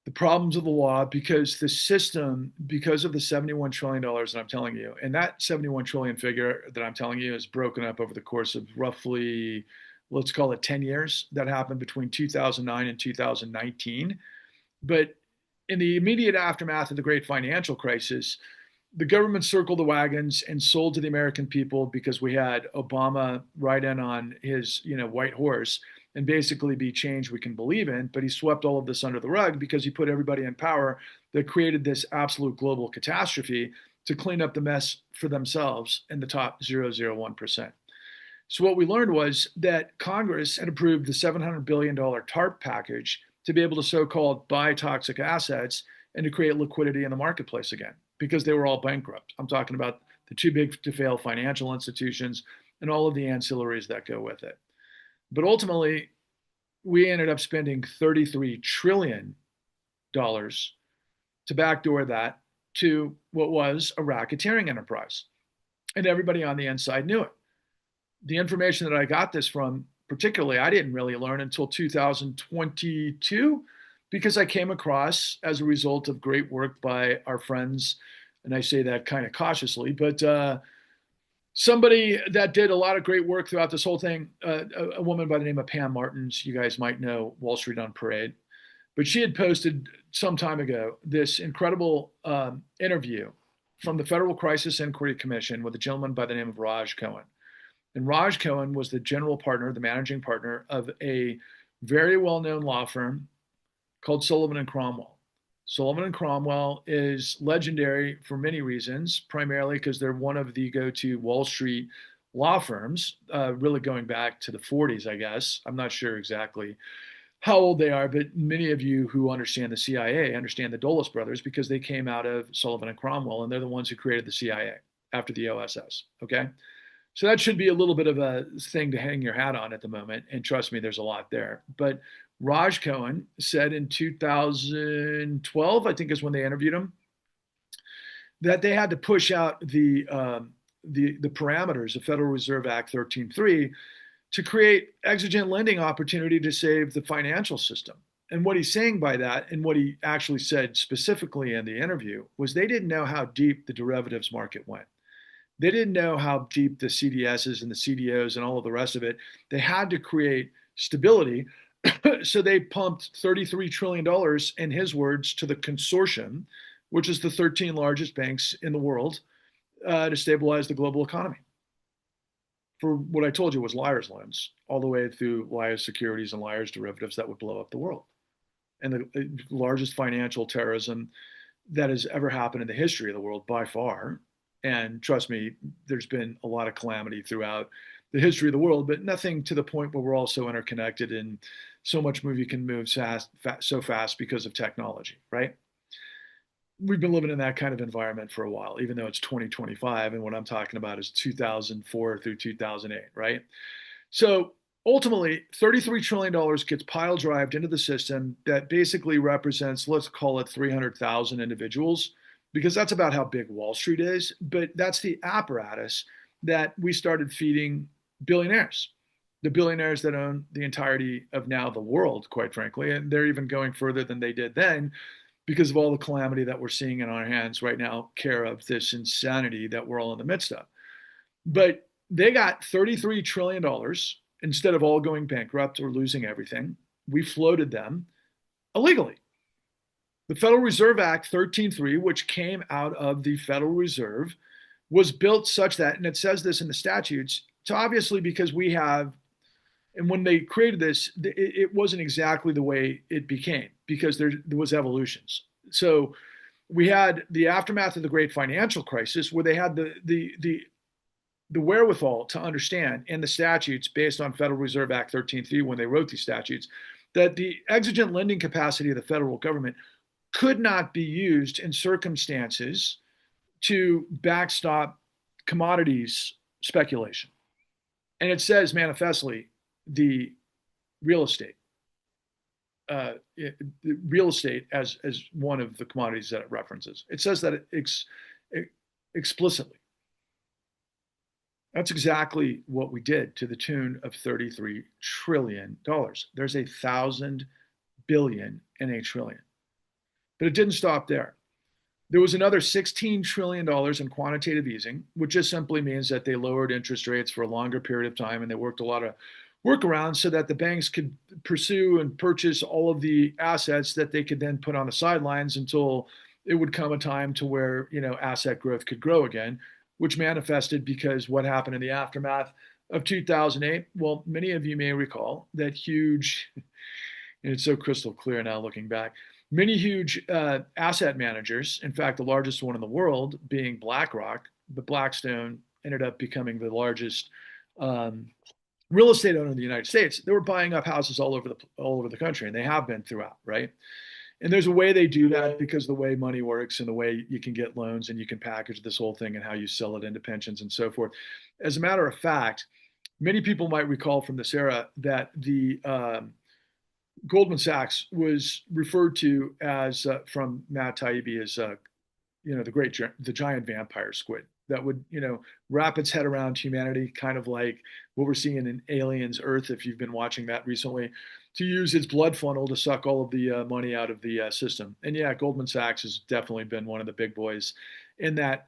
the problems of the law because the system, because of the $71 trillion that I'm telling you, and that 71 trillion figure that I'm telling you is broken up over the course of roughly, let's call it 10 years. That happened between 2009 and 2019. But in the immediate aftermath of the great financial crisis, the government circled the wagons and sold to the American people because we had Obama ride in on his, white horse and basically be change we can believe in. But he swept all of this under the rug because he put everybody in power that created this absolute global catastrophe to clean up the mess for themselves in the top 0.001%. So what we learned was that Congress had approved the $700 billion TARP package to be able to so-called buy toxic assets and to create liquidity in the marketplace again because they were all bankrupt. I'm talking about the too big to fail financial institutions and all of the ancillaries that go with it. But ultimately, we ended up spending $33 trillion to backdoor that to what was a racketeering enterprise. And everybody on the inside knew it. The information that I got this from, particularly, I didn't really learn until 2022 because I came across, as a result of great work by our friends, and I say that kind of cautiously, but somebody that did a lot of great work throughout this whole thing, a woman by the name of Pam Martins. You guys might know Wall Street on Parade, but she had posted some time ago this incredible interview from the Federal Crisis Inquiry Commission with a gentleman by the name of Raj Cohen. And Raj Cohen was the general partner, the managing partner of a very well-known law firm called Sullivan and Cromwell. Sullivan and Cromwell is legendary for many reasons, primarily because they're one of the go-to Wall Street law firms, really going back to the 40s, I guess. I'm not sure exactly how old they are, but many of you who understand the CIA understand the Dulles brothers because they came out of Sullivan and Cromwell, and they're the ones who created the CIA after the OSS, okay? So that should be a little bit of a thing to hang your hat on at the moment. And trust me, there's a lot there. But Raj Cohen said in 2012, I think is when they interviewed him, that they had to push out the parameters of Federal Reserve Act 13.3 to create exigent lending opportunity to save the financial system. And what he's saying by that, and what he actually said specifically in the interview, was they didn't know how deep the derivatives market went. They didn't know how deep the CDSs and the CDOs and all of the rest of it. They had to create stability. So they pumped $33 trillion, in his words, to the consortium, which is the 13 largest banks in the world, to stabilize the global economy. For what I told you was liar's loans, all the way through liar's securities and liar's derivatives that would blow up the world. And the largest financial terrorism that has ever happened in the history of the world by far. And trust me, there's been a lot of calamity throughout the history of the world, but nothing to the point where we're all so interconnected and so much movie can move so fast because of technology, right? We've been living in that kind of environment for a while, even though it's 2025. And what I'm talking about is 2004 through 2008, right? So ultimately, $33 trillion gets pile drived into the system that basically represents, let's call it 300,000 individuals, because that's about how big Wall Street is. But that's the apparatus that we started feeding billionaires, the billionaires that own the entirety of now the world, quite frankly. And they're even going further than they did then because of all the calamity that we're seeing in our hands right now, care of this insanity that we're all in the midst of. But they got $33 trillion instead of all going bankrupt or losing everything. We floated them illegally. The Federal Reserve Act 13.3, which came out of the Federal Reserve, was built such that, and it says this in the statutes, it's obviously because we have, and when they created this, it wasn't exactly the way it became because there was evolutions. So we had the aftermath of the great financial crisis where they had the wherewithal to understand in the statutes based on Federal Reserve Act 13.3 when they wrote these statutes that the exigent lending capacity of the federal government could not be used in circumstances to backstop commodities speculation. And it says manifestly the real estate, real estate as one of the commodities that it references. It says that explicitly. That's exactly what we did to the tune of $33 trillion. There's 1,000 billion in a trillion. But it didn't stop there. There was another $16 trillion in quantitative easing, which just simply means that they lowered interest rates for a longer period of time and they worked a lot of workarounds so that the banks could pursue and purchase all of the assets that they could then put on the sidelines until it would come a time to where, asset growth could grow again, which manifested because what happened in the aftermath of 2008. Well, many of you may recall that huge, and it's so crystal clear now looking back, many huge asset managers, in fact, the largest one in the world being BlackRock, but Blackstone ended up becoming the largest real estate owner in the United States. They were buying up houses all over the country, and they have been throughout, right? And there's a way they do that because the way money works and the way you can get loans and you can package this whole thing and how you sell it into pensions and so forth. As a matter of fact, many people might recall from this era that the Goldman Sachs was referred to as from Matt Taibbi as the giant vampire squid that would wrap its head around humanity, kind of like what we're seeing in Aliens Earth, if you've been watching that recently, to use its blood funnel to suck all of the money out of the system. And yeah, Goldman Sachs has definitely been one of the big boys in that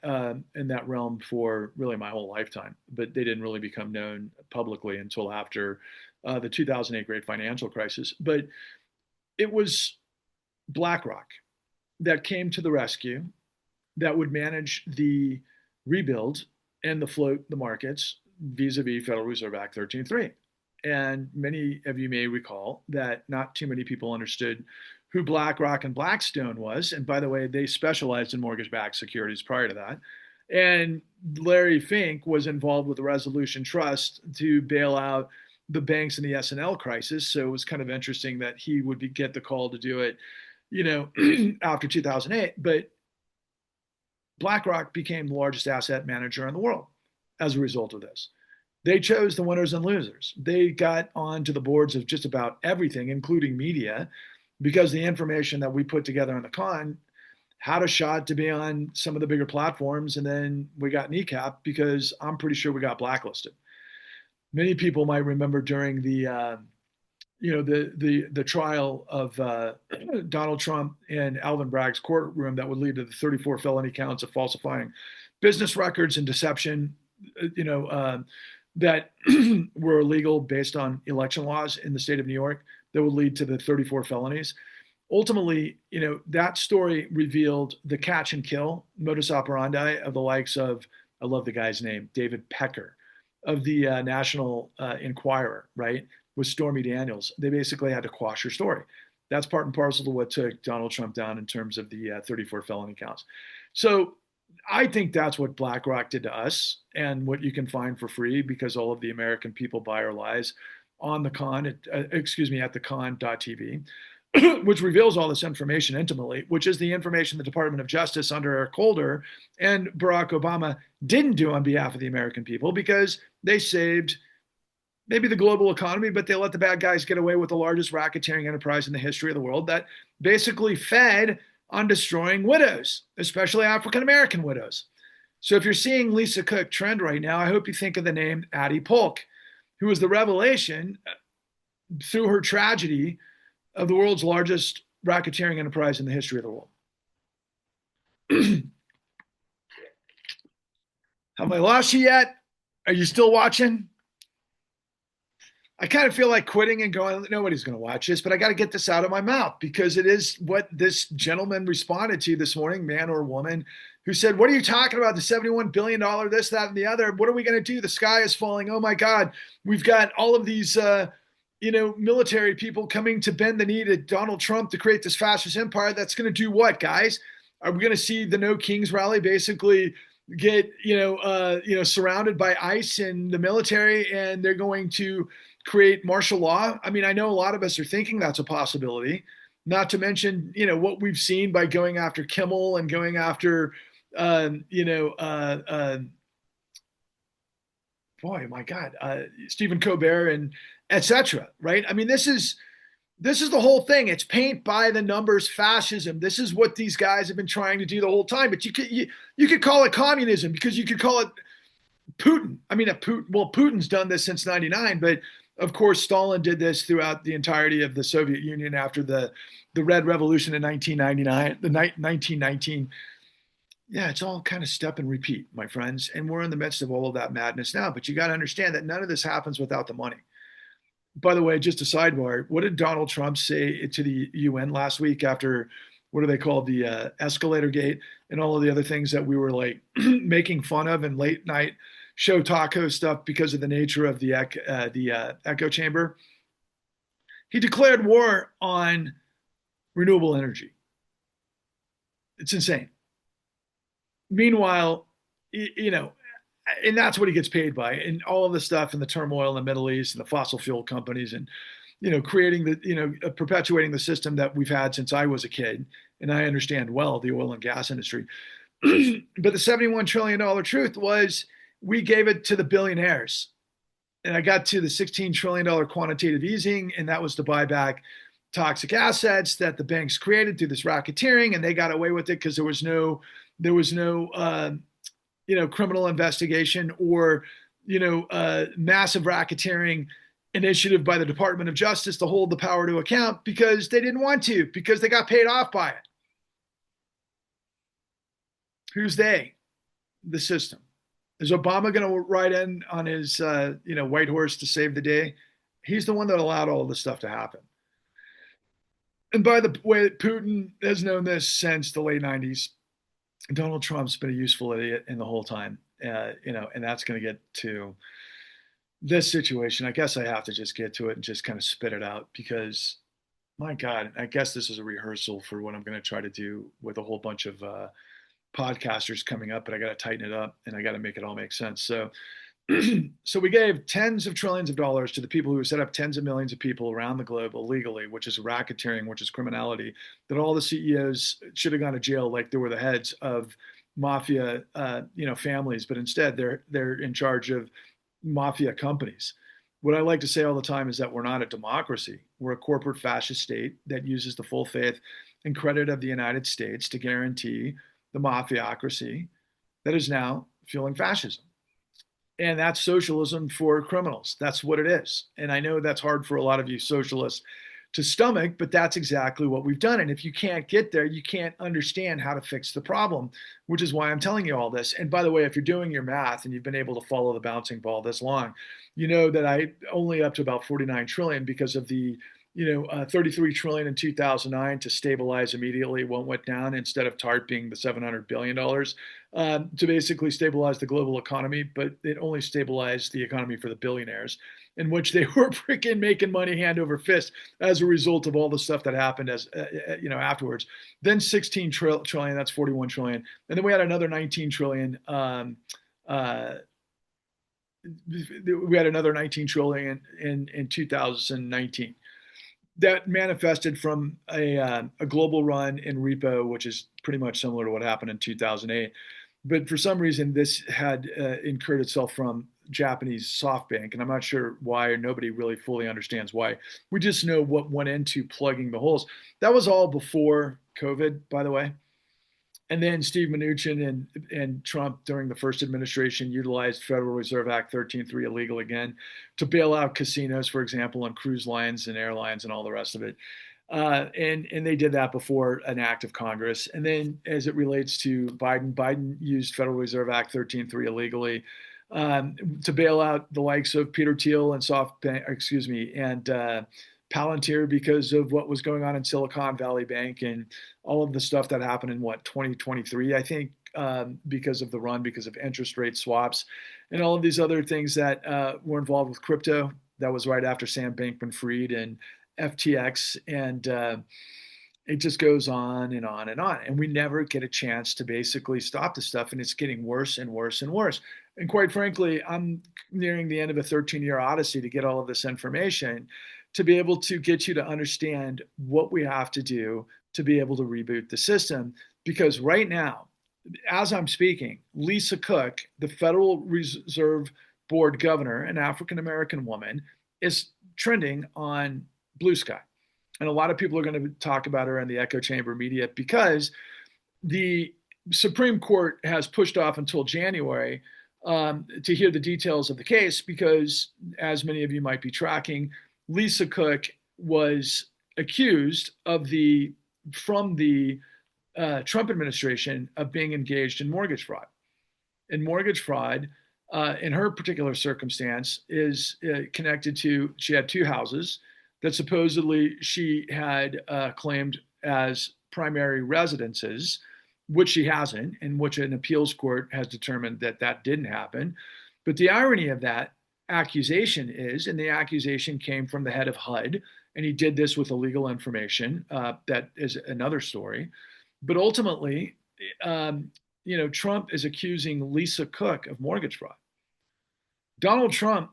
realm for really my whole lifetime. But they didn't really become known publicly until after the 2008 great financial crisis. But it was BlackRock that came to the rescue, that would manage the rebuild and the float the markets vis-a-vis Federal Reserve Act 13.3. And many of you may recall that not too many people understood who BlackRock and Blackstone was. And by the way, they specialized in mortgage-backed securities prior to that. And Larry Fink was involved with the Resolution Trust to bail out the banks in the S&L crisis. So it was kind of interesting that he would get the call to do it, after 2008. But BlackRock became the largest asset manager in the world as a result of this. They chose the winners and losers. They got onto the boards of just about everything, including media, because the information that we put together on the con had a shot to be on some of the bigger platforms. And then we got kneecapped because I'm pretty sure we got blacklisted. Many people might remember during the trial of Donald Trump in Alvin Bragg's courtroom that would lead to the 34 felony counts of falsifying business records and deception, that were illegal based on election laws in the state of New York that would lead to the 34 felonies. Ultimately, that story revealed the catch and kill modus operandi of the likes of, I love the guy's name, David Pecker of the National Enquirer, right? With Stormy Daniels. They basically had to quash her story. That's part and parcel to what took Donald Trump down in terms of the 34 felony counts. So I think that's what BlackRock did to us and what you can find for free because all of the American people buy our lies on the con, at the con.tv, which reveals all this information intimately, which is the information the Department of Justice under Eric Holder and Barack Obama didn't do on behalf of the American people because they saved maybe the global economy, but they let the bad guys get away with the largest racketeering enterprise in the history of the world that basically fed on destroying widows, especially African-American widows. So if you're seeing Lisa Cook trend right now, I hope you think of the name Addie Polk, who was the revelation through her tragedy of the world's largest racketeering enterprise in the history of the world. Have I lost you yet? Are you still watching? I kind of feel like quitting and going, nobody's going to watch this, but I got to get this out of my mouth because it is what this gentleman responded to this morning, man or woman, who said, what are you talking about? The $71 billion, this, that, and the other. What are we going to do? The sky is falling. Oh my God. We've got all of these, military people coming to bend the knee to Donald Trump to create this fascist empire. That's going to do what, guys? Are we going to see the No Kings rally basically get, surrounded by ICE and the military, and they're going to create martial law? I mean, I know a lot of us are thinking that's a possibility, not to mention, what we've seen by going after Kimmel and going after, boy, my God, Stephen Colbert and et cetera, right? I mean, this is This is the whole thing. It's paint by the numbers fascism. This is what these guys have been trying to do the whole time. But you could call it communism because you could call it Putin. I mean, Putin's done this since '99, but of course Stalin did this throughout the entirety of the Soviet Union after the Red Revolution in 1999, the 1919. Yeah, it's all kind of step and repeat, my friends. And we're in the midst of all of that madness now. But you got to understand that none of this happens without the money. By the way, just a sidebar, what did Donald Trump say to the UN last week after what do they call the escalator gate and all of the other things that we were like making fun of and late night show taco stuff because of the nature of the echo chamber? He declared war on renewable energy. It's insane. Meanwhile, you know, and that's what he gets paid by, and all of the stuff and the turmoil in the Middle East and the fossil fuel companies and creating perpetuating the system that we've had since I was a kid, and I understand well the oil and gas industry. But the $71 trillion truth was we gave it to the billionaires, and I got to the $16 trillion quantitative easing, and that was to buy back toxic assets that the banks created through this racketeering, and they got away with it because there was no criminal investigation or, massive racketeering initiative by the Department of Justice to hold the power to account because they didn't want to, because they got paid off by it. Who's they? The system. Is Obama going to ride in on his, white horse to save the day? He's the one that allowed all of this stuff to happen. And by the way, Putin has known this since the late 90s. Donald Trump's been a useful idiot in the whole time, and that's going to get to this situation. I guess I have to just get to it and just kind of spit it out because, my God, I guess this is a rehearsal for what I'm going to try to do with a whole bunch of podcasters coming up, but I got to tighten it up and I got to make it all make sense. So we gave tens of trillions of dollars to the people who set up tens of millions of people around the globe illegally, which is racketeering, which is criminality, that all the CEOs should have gone to jail like they were the heads of mafia, families, but instead they're in charge of mafia companies. What I like to say all the time is that we're not a democracy. We're a corporate fascist state that uses the full faith and credit of the United States to guarantee the mafiocracy that is now fueling fascism. And that's socialism for criminals. That's what it is. And I know that's hard for a lot of you socialists to stomach, but that's exactly what we've done. And if you can't get there, you can't understand how to fix the problem, which is why I'm telling you all this. And by the way, if you're doing your math and you've been able to follow the bouncing ball this long, you know that I only up to about 49 trillion because of the 33 trillion in 2009 to stabilize immediately what went down instead of TARP being the $700 billion to basically stabilize the global economy, but it only stabilized the economy for the billionaires, in which they were freaking making money hand over fist as a result of all the stuff that happened afterwards. Then 16 trillion, that's 41 trillion. And then we had another 19 trillion. We had another 19 trillion in 2019. That manifested from a global run in repo, which is pretty much similar to what happened in 2008. But for some reason, this had incurred itself from Japanese SoftBank, and I'm not sure why, or nobody really fully understands why. We just know what went into plugging the holes. That was all before COVID, by the way. And then Steve Mnuchin and Trump during the first administration utilized Federal Reserve Act 13.3 illegal again to bail out casinos, for example, and cruise lines and airlines and all the rest of it. And they did that before an act of Congress. And then as it relates to Biden used Federal Reserve Act 13.3 illegally to bail out the likes of Peter Thiel and Palantir because of what was going on in Silicon Valley Bank and all of the stuff that happened in 2023, I think, because of the run, because of interest rate swaps and all of these other things that were involved with crypto. That was right after Sam Bankman-Fried and FTX. And it just goes on and on and on. And we never get a chance to basically stop the stuff. And it's getting worse and worse and worse. And quite frankly, I'm nearing the end of a 13-year odyssey to get all of this information to be able to get you to understand what we have to do to be able to reboot the system. Because right now, as I'm speaking, Lisa Cook, the Federal Reserve Board governor, an African-American woman, is trending on Blue Sky. And a lot of people are going to talk about her in the echo chamber media because the Supreme Court has pushed off until January to hear the details of the case because, as many of you might be tracking, Lisa Cook was accused from the Trump administration of being engaged in mortgage fraud. And mortgage fraud, in her particular circumstance, is connected to she had two houses that supposedly she had claimed as primary residences, which she hasn't, and which an appeals court has determined that that didn't happen. But the irony of that accusation is, and the accusation came from the head of HUD, and he did this with illegal information. That is another story. But ultimately, Trump is accusing Lisa Cook of mortgage fraud. Donald Trump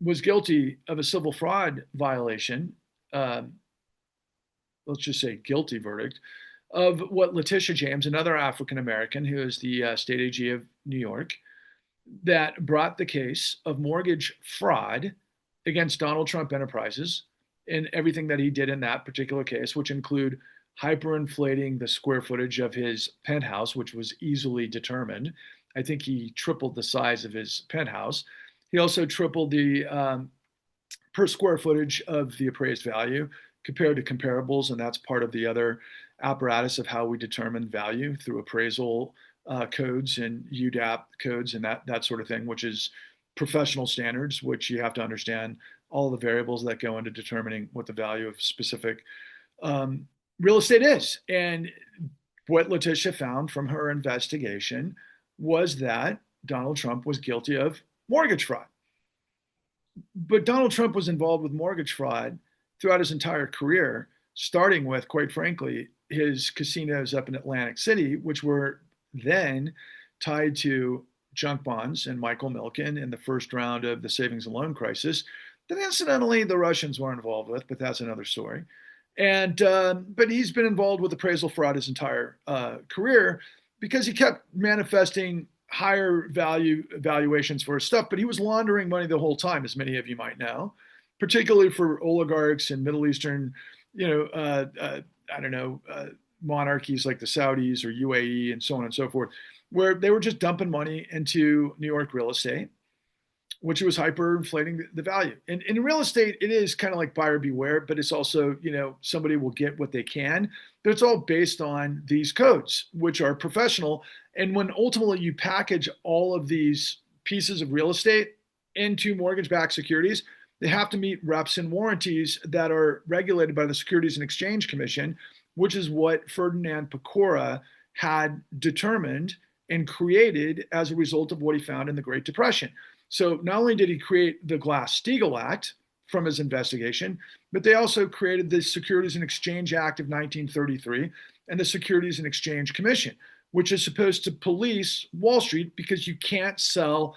was guilty of a civil fraud violation. Let's just say guilty verdict of what Letitia James, another African American who is the state AG of New York, that brought the case of mortgage fraud against Donald Trump Enterprises and everything that he did in that particular case, which include hyperinflating the square footage of his penthouse, which was easily determined. I think he tripled the size of his penthouse. He also tripled the per square footage of the appraised value compared to comparables, and that's part of the other apparatus of how we determine value through appraisal codes and UDAP codes and that sort of thing, which is professional standards, which you have to understand all the variables that go into determining what the value of specific real estate is. And what Letitia found from her investigation was that Donald Trump was guilty of mortgage fraud. But Donald Trump was involved with mortgage fraud throughout his entire career, starting with, quite frankly, his casinos up in Atlantic City, which were then tied to junk bonds and Michael Milken in the first round of the savings and loan crisis that incidentally the Russians were involved with, but that's another story. And but he's been involved with appraisal fraud his entire career because he kept manifesting higher valuations for his stuff, but he was laundering money the whole time, as many of you might know, particularly for oligarchs in Middle Eastern, monarchies like the Saudis or UAE and so on and so forth, where they were just dumping money into New York real estate, which was hyperinflating the value. And in real estate, it is kind of like buyer beware, but it's also, somebody will get what they can, but it's all based on these codes, which are professional. And when ultimately you package all of these pieces of real estate into mortgage-backed securities, they have to meet reps and warranties that are regulated by the Securities and Exchange Commission, which is what Ferdinand Pecora had determined and created as a result of what he found in the Great Depression. So not only did he create the Glass-Steagall Act from his investigation, but they also created the Securities and Exchange Act of 1933 and the Securities and Exchange Commission, which is supposed to police Wall Street because you can't sell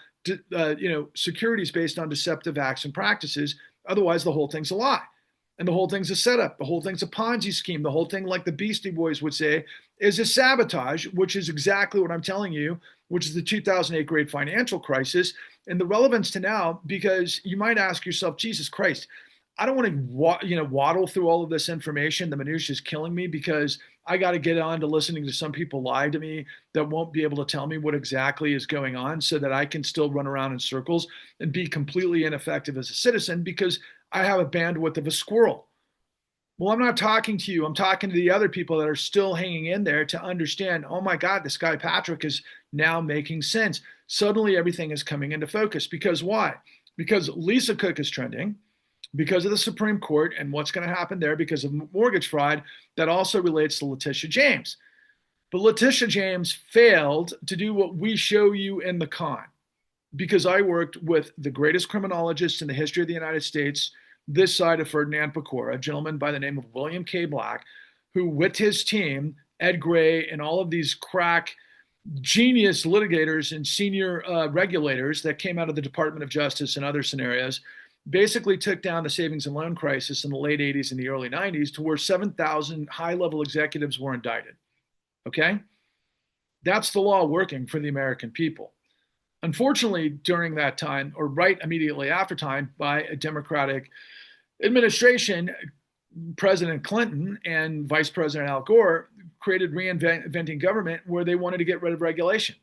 securities based on deceptive acts and practices. Otherwise, the whole thing's a lie. And the whole thing's a setup. The whole thing's a Ponzi scheme. The whole thing, like the Beastie Boys would say, is a sabotage, which is exactly what I'm telling you, which is the 2008 great financial crisis. And the relevance to now, because you might ask yourself, Jesus Christ, I don't want to waddle through all of this information. The minutia is killing me because I got to get on to listening to some people lie to me that won't be able to tell me what exactly is going on so that I can still run around in circles and be completely ineffective as a citizen because I have a bandwidth of a squirrel. Well, I'm not talking to you. I'm talking to the other people that are still hanging in there to understand, oh my God, this guy Patrick is now making sense. Suddenly everything is coming into focus. Because why? Because Lisa Cook is trending, because of the Supreme Court and what's going to happen there because of mortgage fraud that also relates to Letitia James. But Letitia James failed to do what we show you in the con, because I worked with the greatest criminologist in the history of the United States, this side of Ferdinand Pecora, a gentleman by the name of William K. Black, who with his team, Ed Gray, and all of these crack genius litigators and senior regulators that came out of the Department of Justice and other scenarios, basically took down the savings and loan crisis in the late 80s and the early 90s to where 7,000 high-level executives were indicted. Okay? That's the law working for the American people. Unfortunately, during that time, or right immediately after time, by a Democratic administration, President Clinton and Vice President Al Gore created reinventing government, where they wanted to get rid of regulation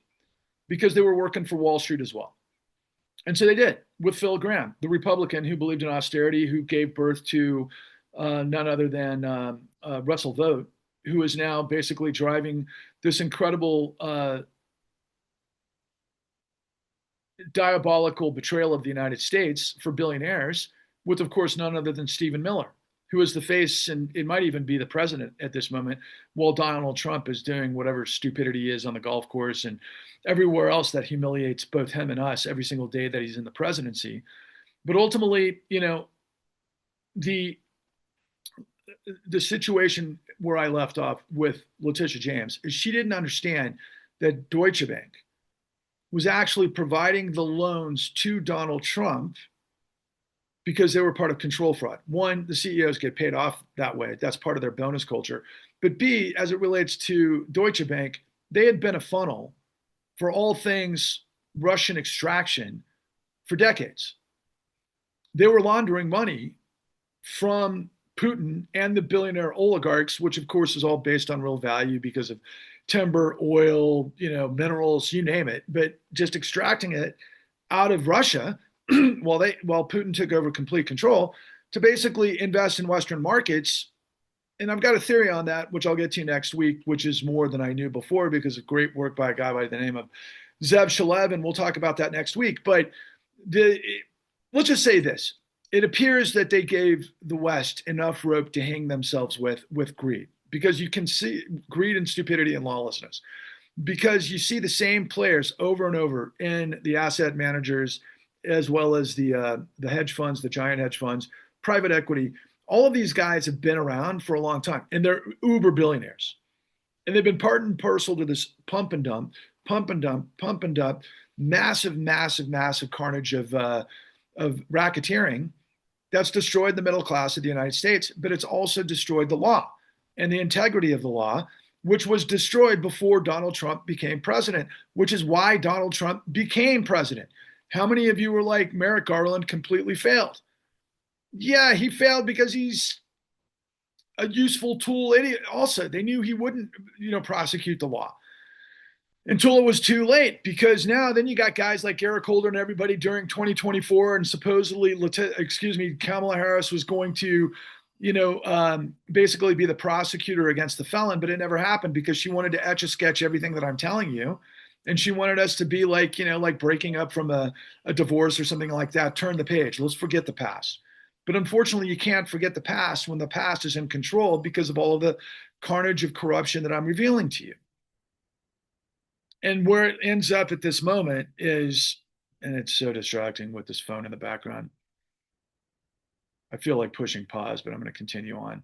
because they were working for Wall Street as well. And so they did, with Phil Gramm, the Republican who believed in austerity, who gave birth to none other than Russell Vogt, who is now basically driving this incredible diabolical betrayal of the United States for billionaires, with, of course, none other than Stephen Miller, who is the face, and it might even be the president at this moment, while Donald Trump is doing whatever stupidity is on the golf course and everywhere else that humiliates both him and us every single day that he's in the presidency. But ultimately, the the situation where I left off with Letitia James is she didn't understand that Deutsche Bank was actually providing the loans to Donald Trump because they were part of control fraud. One, the CEOs get paid off that way. That's part of their bonus culture. But B, as it relates to Deutsche Bank, they had been a funnel for all things Russian extraction for decades. They were laundering money from Putin and the billionaire oligarchs, which of course is all based on real value because of timber, oil, minerals, you name it, but just extracting it out of Russia while Putin took over complete control to basically invest in Western markets. And I've got a theory on that, which I'll get to next week, which is more than I knew before because of great work by a guy by the name of Zev Shalev, and we'll talk about that next week. But let's just say this. It appears that they gave the West enough rope to hang themselves with greed, because you can see greed and stupidity and lawlessness, because you see the same players over and over in the asset managers, as well as the hedge funds, the giant hedge funds, private equity. All of these guys have been around for a long time, and they're uber billionaires. And they've been part and parcel to this pump and dump, pump and dump, pump and dump, massive, massive, massive carnage of racketeering that's destroyed the middle class of the United States, but it's also destroyed the law and the integrity of the law, which was destroyed before Donald Trump became president, which is why Donald Trump became president. How many of you were like, Merrick Garland completely failed? Yeah, he failed because he's a useful tool. Also, they knew he wouldn't, prosecute the law until it was too late, because now then you got guys like Eric Holder and everybody during 2024, and supposedly, Kamala Harris was going to, basically be the prosecutor against the felon, but it never happened because she wanted to etch a sketch everything that I'm telling you. And she wanted us to be like, like breaking up from a divorce or something like that. Turn the page. Let's forget the past. But unfortunately, you can't forget the past when the past is in control because of all of the carnage of corruption that I'm revealing to you. And where it ends up at this moment is, and it's so distracting with this phone in the background. I feel like pushing pause, but I'm going to continue on.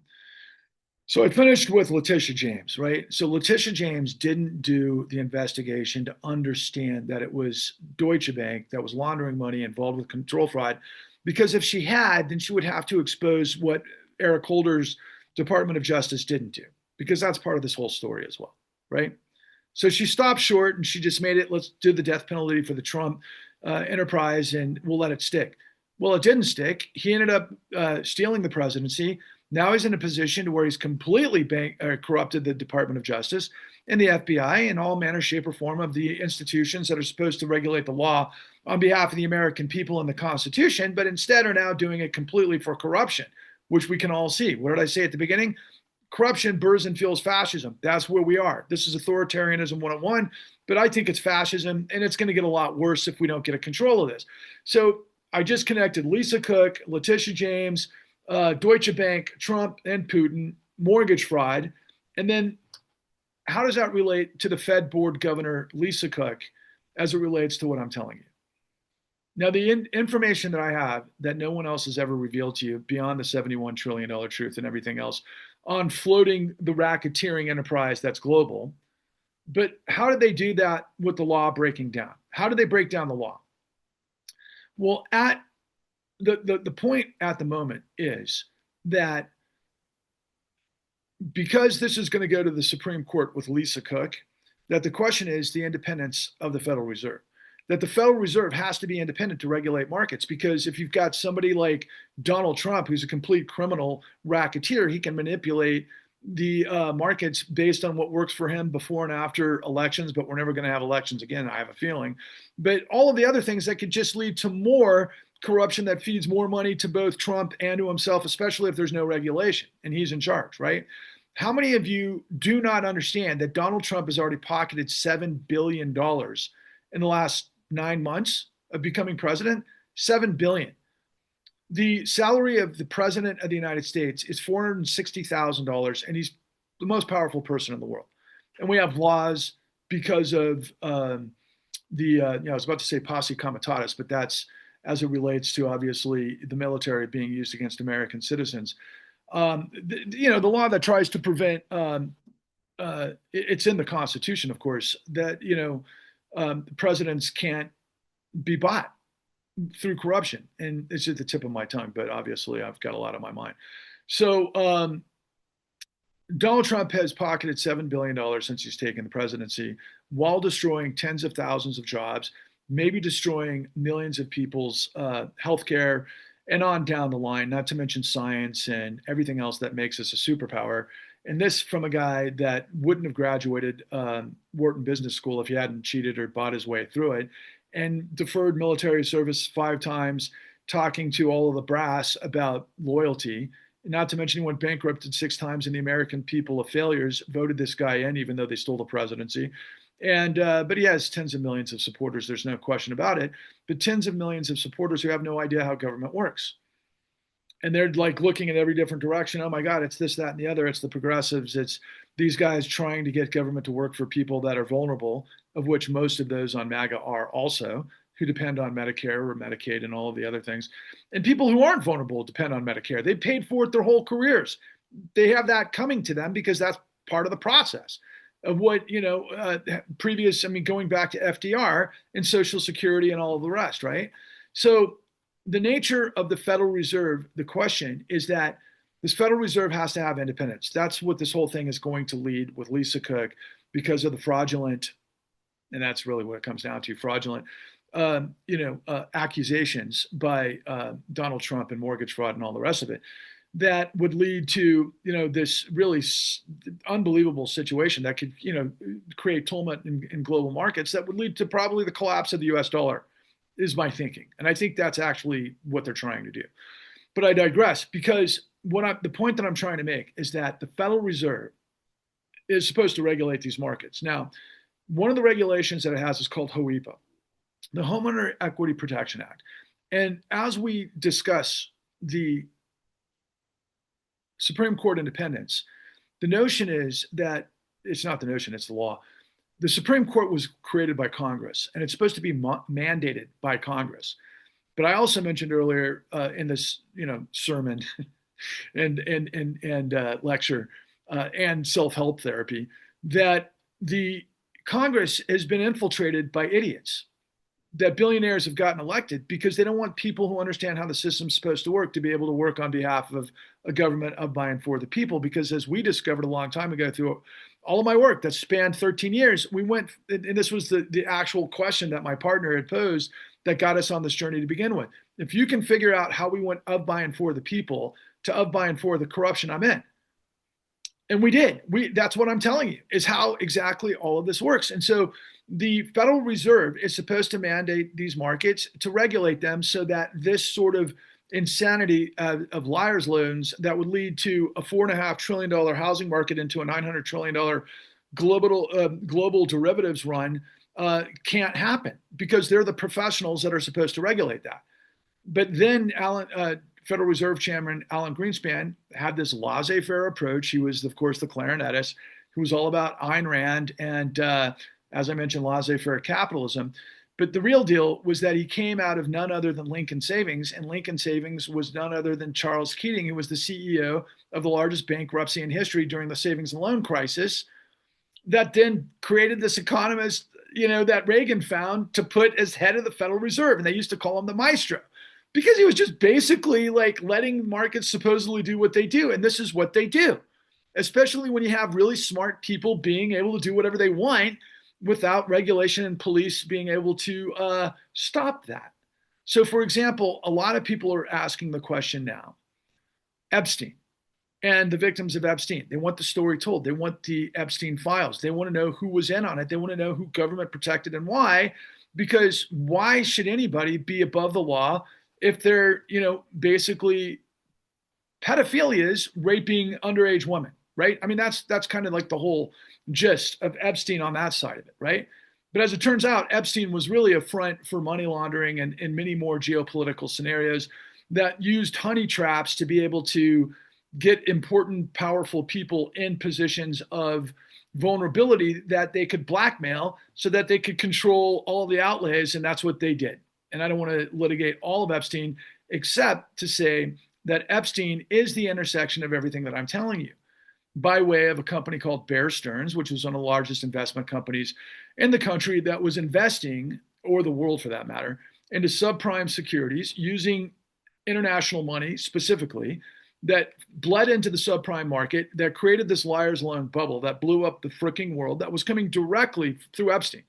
So I finished with Letitia James, right? So Letitia James didn't do the investigation to understand that it was Deutsche Bank that was laundering money involved with control fraud, because if she had, then she would have to expose what Eric Holder's Department of Justice didn't do, because that's part of this whole story as well, right? So she stopped short and she just made it, let's do the death penalty for the Trump enterprise and we'll let it stick. Well, it didn't stick. He ended up stealing the presidency. Now he's in a position where he's completely corrupted the Department of Justice and the FBI and all manner, shape, or form of the institutions that are supposed to regulate the law on behalf of the American people and the Constitution, but instead are now doing it completely for corruption, which we can all see. What did I say at the beginning? Corruption burns and fuels fascism. That's where we are. This is authoritarianism 101, but I think it's fascism, and it's going to get a lot worse if we don't get a control of this. So I just connected Lisa Cook, Letitia James, Deutsche Bank, Trump, and Putin, mortgage fraud. And then how does that relate to the Fed board governor, Lisa Cook, as it relates to what I'm telling you? Now, the information that I have that no one else has ever revealed to you beyond the $71 trillion truth and everything else on floating the racketeering enterprise that's global. But how did they do that with the law breaking down? How did they break down the law? Well, at the point at the moment is that because this is going to go to the Supreme Court with Lisa Cook, that the question is the independence of the Federal Reserve. that the Federal Reserve has to be independent to regulate markets. Because if you've got somebody like Donald Trump, who's a complete criminal racketeer, he can manipulate the markets based on what works for him before and after elections. But we're never going to have elections again, I have a feeling. But all of the other things that could just lead to more corruption that feeds more money to both Trump and to himself, especially if there's no regulation and he's in charge, right? How many of you do not understand that Donald Trump has already pocketed $7 billion in the last 9 months of becoming president? $7 billion. The salary of the president of the United States is $460,000, and he's the most powerful person in the world. And we have laws because of I was about to say posse comitatus, but that's as it relates to obviously the military being used against American citizens. The law that tries to prevent it's in the Constitution, of course, that presidents can't be bought through corruption, and it's at the tip of my tongue, but obviously I've got a lot on my mind. So Donald Trump has pocketed $7 billion since he's taken the presidency, while destroying tens of thousands of jobs, maybe destroying millions of people's health care, and on down the line, not to mention science and everything else that makes us a superpower. And this from a guy that wouldn't have graduated Wharton Business School if he hadn't cheated or bought his way through it, and deferred military service 5 times, talking to all of the brass about loyalty. Not to mention he went bankrupted 6 times, and the American people of failures voted this guy in, even though they stole the presidency. And but he has tens of millions of supporters. There's no question about it. But tens of millions of supporters who have no idea how government works, and they're like looking in every different direction. Oh my God, it's this, that, and the other. It's the progressives. It's these guys trying to get government to work for people that are vulnerable, of which most of those on MAGA are also, who depend on Medicare or Medicaid and all of the other things. And people who aren't vulnerable depend on Medicare. They paid for it their whole careers. They have that coming to them because that's part of the process of what, previous, going back to FDR and Social Security and all of the rest, right? So the nature of the Federal Reserve, the question is that this Federal Reserve has to have independence. That's what this whole thing is going to lead with Lisa Cook, because of the fraudulent, and that's really what it comes down to, fraudulent, accusations by Donald Trump and mortgage fraud and all the rest of it, that would lead to, this really unbelievable situation that could, create tumult in global markets that would lead to probably the collapse of the US dollar, is my thinking. And I think that's actually what they're trying to do. But I digress, because the point that I'm trying to make is that the Federal Reserve is supposed to regulate these markets. Now, one of the regulations that it has is called HOEPA, the Homeowner Equity Protection Act. And as we discuss the Supreme Court independence, the notion is that it's not the notion, it's the law. The Supreme Court was created by Congress, and it's supposed to be mandated by Congress. But I also mentioned earlier in this, sermon and lecture and self-help therapy, that the Congress has been infiltrated by idiots, that billionaires have gotten elected because they don't want people who understand how the system's supposed to work to be able to work on behalf of a government of, by, and for the people. Because as we discovered a long time ago through all of my work that spanned 13 years, we went, and this was the actual question that my partner had posed that got us on this journey to begin with. If you can figure out how we went of, by, and for the people to of, by, and for the corruption, I'm in. And we did. That's what I'm telling you, is how exactly all of this works. And so the Federal Reserve is supposed to mandate these markets, to regulate them, so that this sort of insanity of liar's loans that would lead to a $4.5 trillion housing market into a $900 trillion global derivatives run can't happen, because they're the professionals that are supposed to regulate that. But then Federal Reserve Chairman Alan Greenspan had this laissez-faire approach. He was, of course, the clarinetist who was all about Ayn Rand and, as I mentioned, laissez-faire capitalism. But the real deal was that he came out of none other than Lincoln Savings, and Lincoln Savings was none other than Charles Keating, who was the CEO of the largest bankruptcy in history during the savings and loan crisis, that then created this economist, that Reagan found to put as head of the Federal Reserve. And they used to call him the maestro, because he was just basically like letting markets supposedly do what they do. And this is what they do, especially when you have really smart people being able to do whatever they want without regulation and police being able to stop that. So, for example, a lot of people are asking the question now, Epstein and the victims of Epstein. They want the story told. They want the Epstein files. They want to know who was in on it. They want to know who government protected and why. Because why should anybody be above the law if they're, basically pedophilias raping underage women, right? I mean, that's kind of like the whole gist of Epstein on that side of it, right? But as it turns out, Epstein was really a front for money laundering and many more geopolitical scenarios that used honey traps to be able to get important, powerful people in positions of vulnerability that they could blackmail so that they could control all the outlays. And that's what they did. And I don't want to litigate all of Epstein, except to say that Epstein is the intersection of everything that I'm telling you, by way of a company called Bear Stearns, which was one of the largest investment companies in the country that was investing, or the world for that matter, into subprime securities using international money specifically that bled into the subprime market, that created this liar's loan bubble that blew up the freaking world, that was coming directly through Epstein.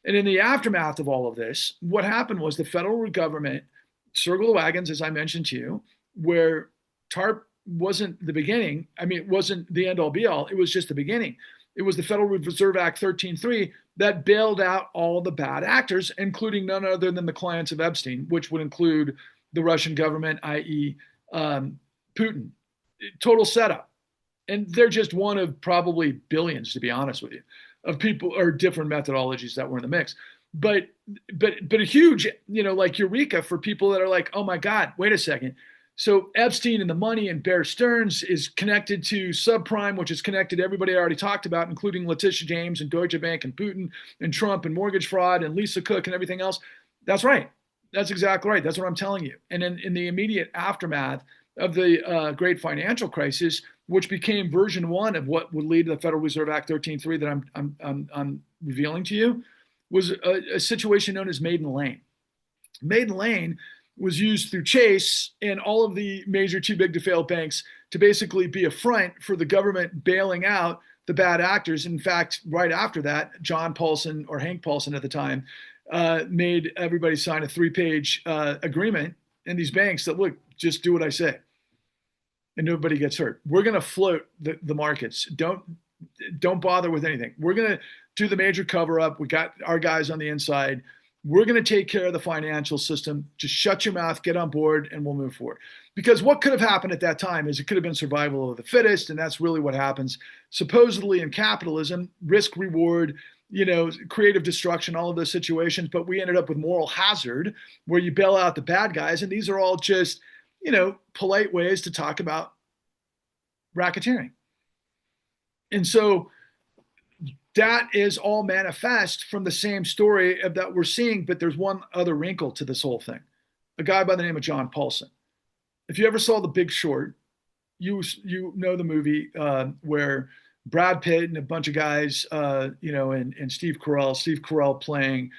And in the aftermath of all of this, what happened was the federal government circled the wagons, as I mentioned to you, where TARP wasn't the beginning. I mean, it wasn't the end all be all. It was just the beginning. It was the Federal Reserve Act 13.3 that bailed out all the bad actors, including none other than the clients of Epstein, which would include the Russian government, i.e., Putin. Total setup. And they're just one of probably billions, to be honest with you, of people or different methodologies that were in the mix. But a huge, like eureka for people that are like, oh my God, wait a second. So Epstein and the money and Bear Stearns is connected to subprime, which is connected to everybody I already talked about, including Letitia James and Deutsche Bank and Putin and Trump and mortgage fraud and Lisa Cook and everything else. That's right. That's exactly right. That's what I'm telling you. And in the immediate aftermath of the great financial crisis, which became version one of what would lead to the Federal Reserve Act 13.3 that I'm revealing to you, was a situation known as Maiden Lane. Maiden Lane was used through Chase and all of the major too big to fail banks to basically be a front for the government bailing out the bad actors. In fact, right after that, John Paulson, or Hank Paulson at the time, made everybody sign a 3-page agreement in these banks that, look, just do what I say and nobody gets hurt. We're going to float the markets. Don't bother with anything. We're going to do the major cover up. We got our guys on the inside. We're going to take care of the financial system. Just shut your mouth, get on board, and we'll move forward. Because what could have happened at that time is it could have been survival of the fittest, and that's really what happens supposedly in capitalism, risk reward, creative destruction, all of those situations. But we ended up with moral hazard where you bail out the bad guys. And these are all just, polite ways to talk about racketeering. And so that is all manifest from the same story that we're seeing, but there's one other wrinkle to this whole thing. A guy by the name of John Paulson. If you ever saw The Big Short, you know the movie where Brad Pitt and a bunch of guys, and Steve Carell playing.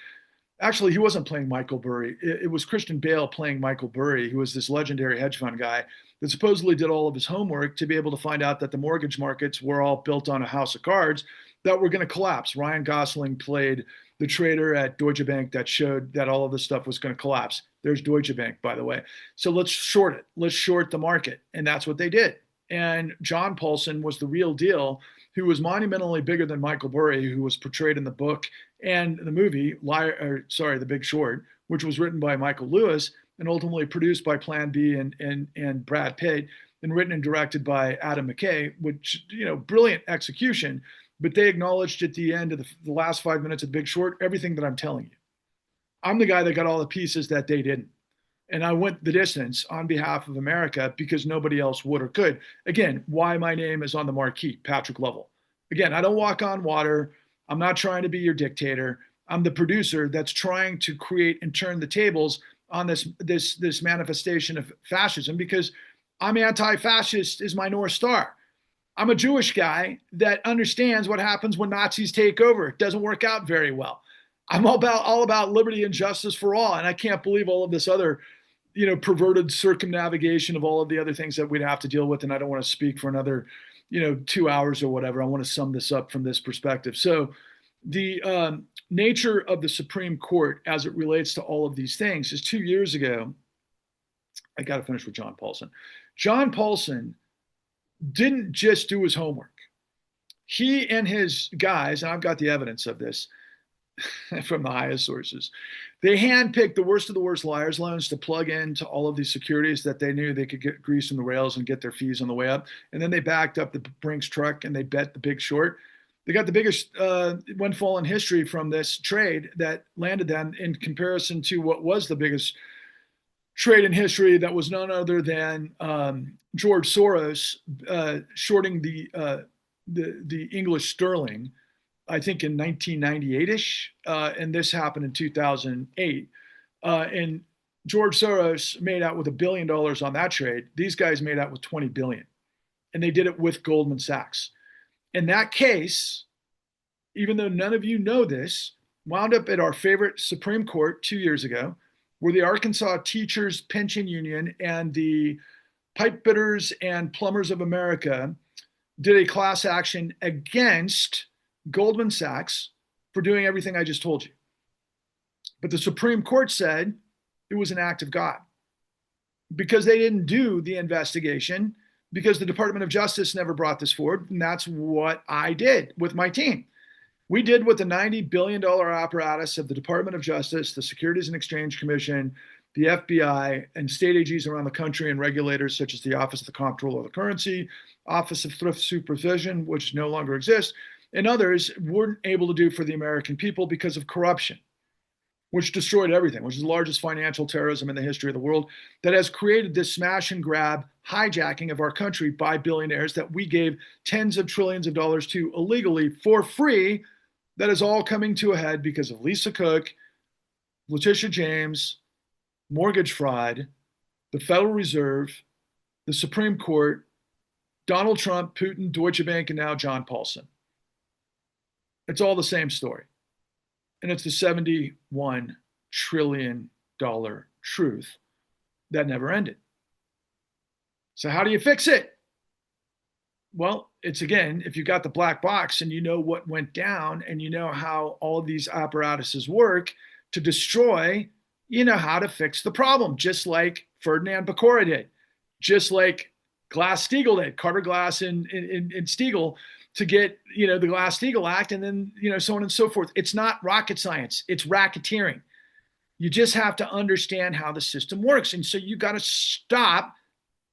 Actually, he wasn't playing Michael Burry. It was Christian Bale playing Michael Burry, who was this legendary hedge fund guy that supposedly did all of his homework to be able to find out that the mortgage markets were all built on a house of cards that were going to collapse. Ryan Gosling played the trader at Deutsche Bank that showed that all of this stuff was going to collapse. There's Deutsche Bank, by the way. So let's short it. Let's short the market. And that's what they did. And John Paulson was the real deal, who was monumentally bigger than Michael Burry, who was portrayed in the book and the movie, The Big Short, which was written by Michael Lewis and ultimately produced by Plan B and Brad Pitt and written and directed by Adam McKay, which, brilliant execution. But they acknowledged at the end of the last 5 minutes of The Big Short everything that I'm telling you. I'm the guy that got all the pieces that they didn't. And I went the distance on behalf of America because nobody else would or could. Again, why my name is on the marquee, Patrick Lovell. Again, I don't walk on water. I'm not trying to be your dictator. I'm the producer that's trying to create and turn the tables on this manifestation of fascism, because I'm anti-fascist is my North Star. I'm a Jewish guy that understands what happens when Nazis take over. It doesn't work out very well. I'm all about liberty and justice for all. And I can't believe all of this other, perverted circumnavigation of all of the other things that we'd have to deal with. And I don't want to speak for another, 2 hours or whatever. I want to sum this up from this perspective. So The nature of the Supreme Court as it relates to all of these things is 2 years ago. I got to finish with John Paulson. John Paulson didn't just do his homework. He and his guys, and I've got the evidence of this from the highest sources, they handpicked the worst of the worst liars loans to plug into all of these securities that they knew they could get grease in the rails and get their fees on the way up. And then they backed up the Brinks truck and they bet the big short. They got the biggest windfall in history from this trade that landed them in comparison to what was the biggest trade in history that was none other than George Soros shorting the English sterling, I think in 1998-ish, and this happened in 2008. And George Soros made out with $1 billion on that trade. These guys made out with 20 billion, and they did it with Goldman Sachs. In that case, even though none of you know this, wound up at our favorite Supreme Court 2 years ago, where the Arkansas Teachers Pension Union and the Pipe Fitters and Plumbers of America did a class action against Goldman Sachs for doing everything I just told you. But the Supreme Court said it was an act of God because they didn't do the investigation, because the Department of Justice never brought this forward. And that's what I did with my team. We did what the $90 billion apparatus of the Department of Justice, the Securities and Exchange Commission, the FBI, and state AGs around the country, and regulators such as the Office of the Comptroller of the Currency, Office of Thrift Supervision, which no longer exists, and others weren't able to do for the American people because of corruption, which destroyed everything, which is the largest financial terrorism in the history of the world, that has created this smash and grab hijacking of our country by billionaires that we gave tens of trillions of dollars to illegally for free. That is all coming to a head because of Lisa Cook, Letitia James, mortgage fraud, the Federal Reserve, the Supreme Court, Donald Trump, Putin, Deutsche Bank, and now John Paulson. It's all the same story. And it's the $71 trillion truth that never ended. So how do you fix it? Well, it's again, if you got the black box and you know what went down and you know how all of these apparatuses work to destroy, you know how to fix the problem, just like Ferdinand Bakora did, just like Glass-Steagall did, Carter Glass and Steagall, to get, the Glass-Steagall Act, and then, so on and so forth. It's not rocket science. It's racketeering. You just have to understand how the system works. And so you got to stop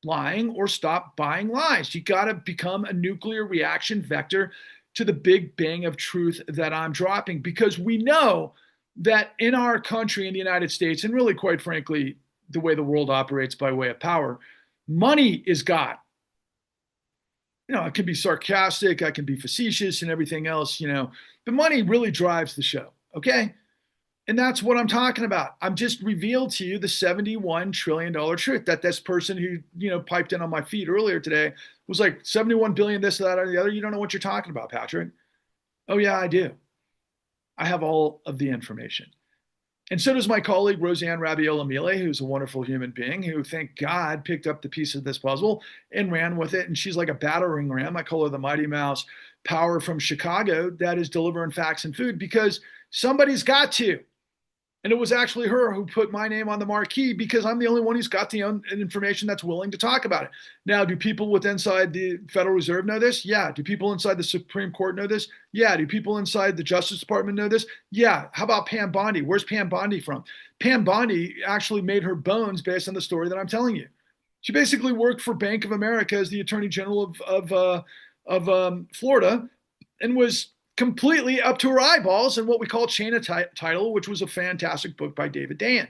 lying or stop buying lies. You got to become a nuclear reaction vector to the big bang of truth that I'm dropping, because we know that in our country, in the United States, and really, quite frankly, the way the world operates by way of power, money is God. I can be sarcastic, I can be facetious and everything else, but money really drives the show, okay? And that's what I'm talking about. I'm just revealed to you the $71 trillion truth that this person who, piped in on my feed earlier today was like 71 billion, this, that, or the other. You don't know what you're talking about, Patrick. Oh yeah, I do. I have all of the information. And so does my colleague, Roseanne Rabiella-Mille, who's a wonderful human being who, thank God, picked up the piece of this puzzle and ran with it. And she's like a battering ram. I call her the Mighty Mouse power from Chicago that is delivering facts and food, because somebody's got to. And it was actually her who put my name on the marquee, because I'm the only one who's got the information that's willing to talk about it. Now, do people with inside the Federal Reserve know this? Yeah. Do people inside the Supreme Court know this? Yeah. Do people inside the Justice Department know this? Yeah. How about Pam Bondi? Where's Pam Bondi from? Pam Bondi actually made her bones based on the story that I'm telling you. She basically worked for Bank of America as the Attorney General of Florida, and was completely up to her eyeballs in what we call Chain of Title, which was a fantastic book by David Dayen,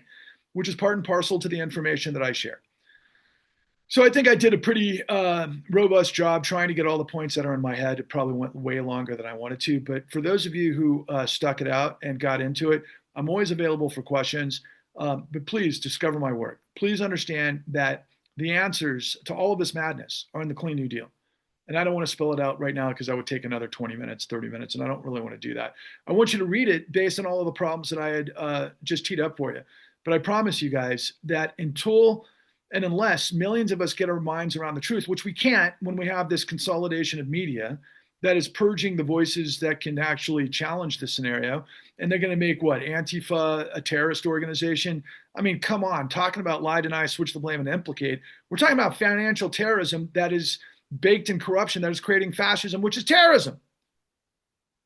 which is part and parcel to the information that I share. So I think I did a pretty robust job trying to get all the points that are in my head. It probably went way longer than I wanted to, but for those of you who stuck it out and got into it, I'm always available for questions, but please discover my work. Please understand that the answers to all of this madness are in the Clean New Deal. And I don't want to spell it out right now because I would take another 20 minutes, 30 minutes, and I don't really want to do that. I want you to read it based on all of the problems that I had just teed up for you. But I promise you guys that until and unless millions of us get our minds around the truth, which we can't when we have this consolidation of media that is purging the voices that can actually challenge the scenario. And they're going to make what? Antifa a terrorist organization? I mean, come on, talking about lie, deny, switch the blame, and implicate. We're talking about financial terrorism that is baked in corruption, that is creating fascism, which is terrorism.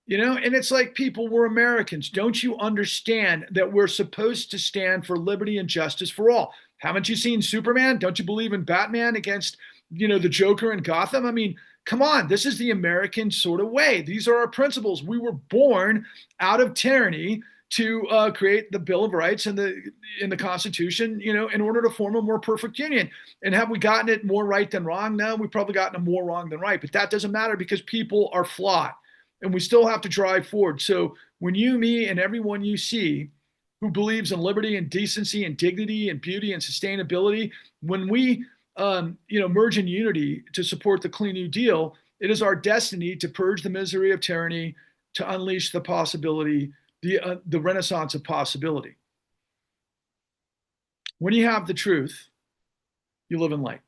You know, and it's like, people, we're Americans. Don't you understand that we're supposed to stand for liberty and justice for all? Haven't you seen Superman? Don't you believe in Batman against, the Joker in Gotham? I mean, come on, this is the American sort of way. These are our principles. We were born out of tyranny to create the Bill of Rights and the Constitution, in order to form a more perfect union. And have we gotten it more right than wrong? No, we've probably gotten it more wrong than right. But that doesn't matter, because people are flawed, and we still have to drive forward. So when you, me, and everyone you see who believes in liberty and decency and dignity and beauty and sustainability, when we merge in unity to support the Clean New Deal, it is our destiny to purge the misery of tyranny, to unleash the possibility, the renaissance of possibility. When you have the truth, you live in light.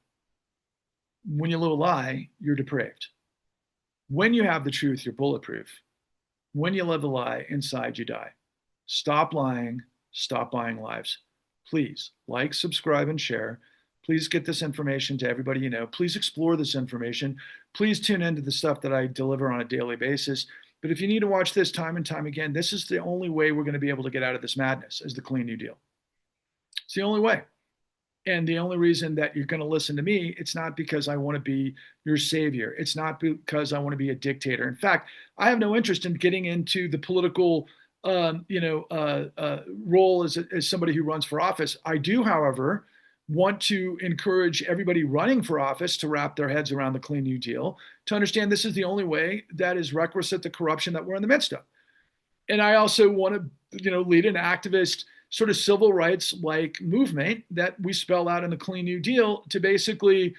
When you live a lie, you're depraved. When you have the truth, you're bulletproof. When you live a lie, inside you die. Stop lying. Stop buying lives. Please like, subscribe, and share. Please get this information to everybody you know. Please explore this information. Please tune into the stuff that I deliver on a daily basis. But if you need to watch this time and time again, this is the only way we're going to be able to get out of this madness, is the Clean New Deal. It's the only way. And the only reason that you're going to listen to me, it's not because I want to be your savior. It's not because I want to be a dictator. In fact, I have no interest in getting into the political, role as somebody who runs for office. I do, however, want to encourage everybody running for office to wrap their heads around the Clean New Deal, to understand this is the only way that is requisite the corruption that we're in the midst of. And I also want to, lead an activist sort of civil rights like movement that we spell out in the Clean New Deal, to basically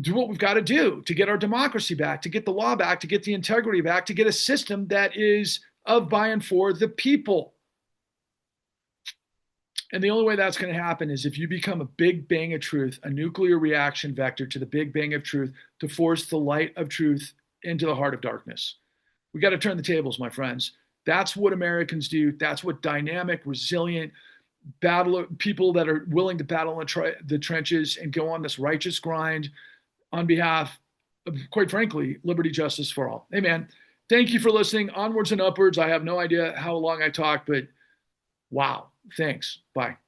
do what we've got to do to get our democracy back, to get the law back, to get the integrity back, to get a system that is of, by, and for the people. And the only way that's going to happen is if you become a big bang of truth, a nuclear reaction vector to the big bang of truth, to force the light of truth into the heart of darkness. We got to turn the tables, my friends. That's what Americans do. That's what dynamic, resilient people that are willing to battle in the trenches and go on this righteous grind on behalf of, quite frankly, liberty, justice for all. Hey, man, thank you for listening. Onwards and upwards. I have no idea how long I talked, but wow. Thanks. Bye.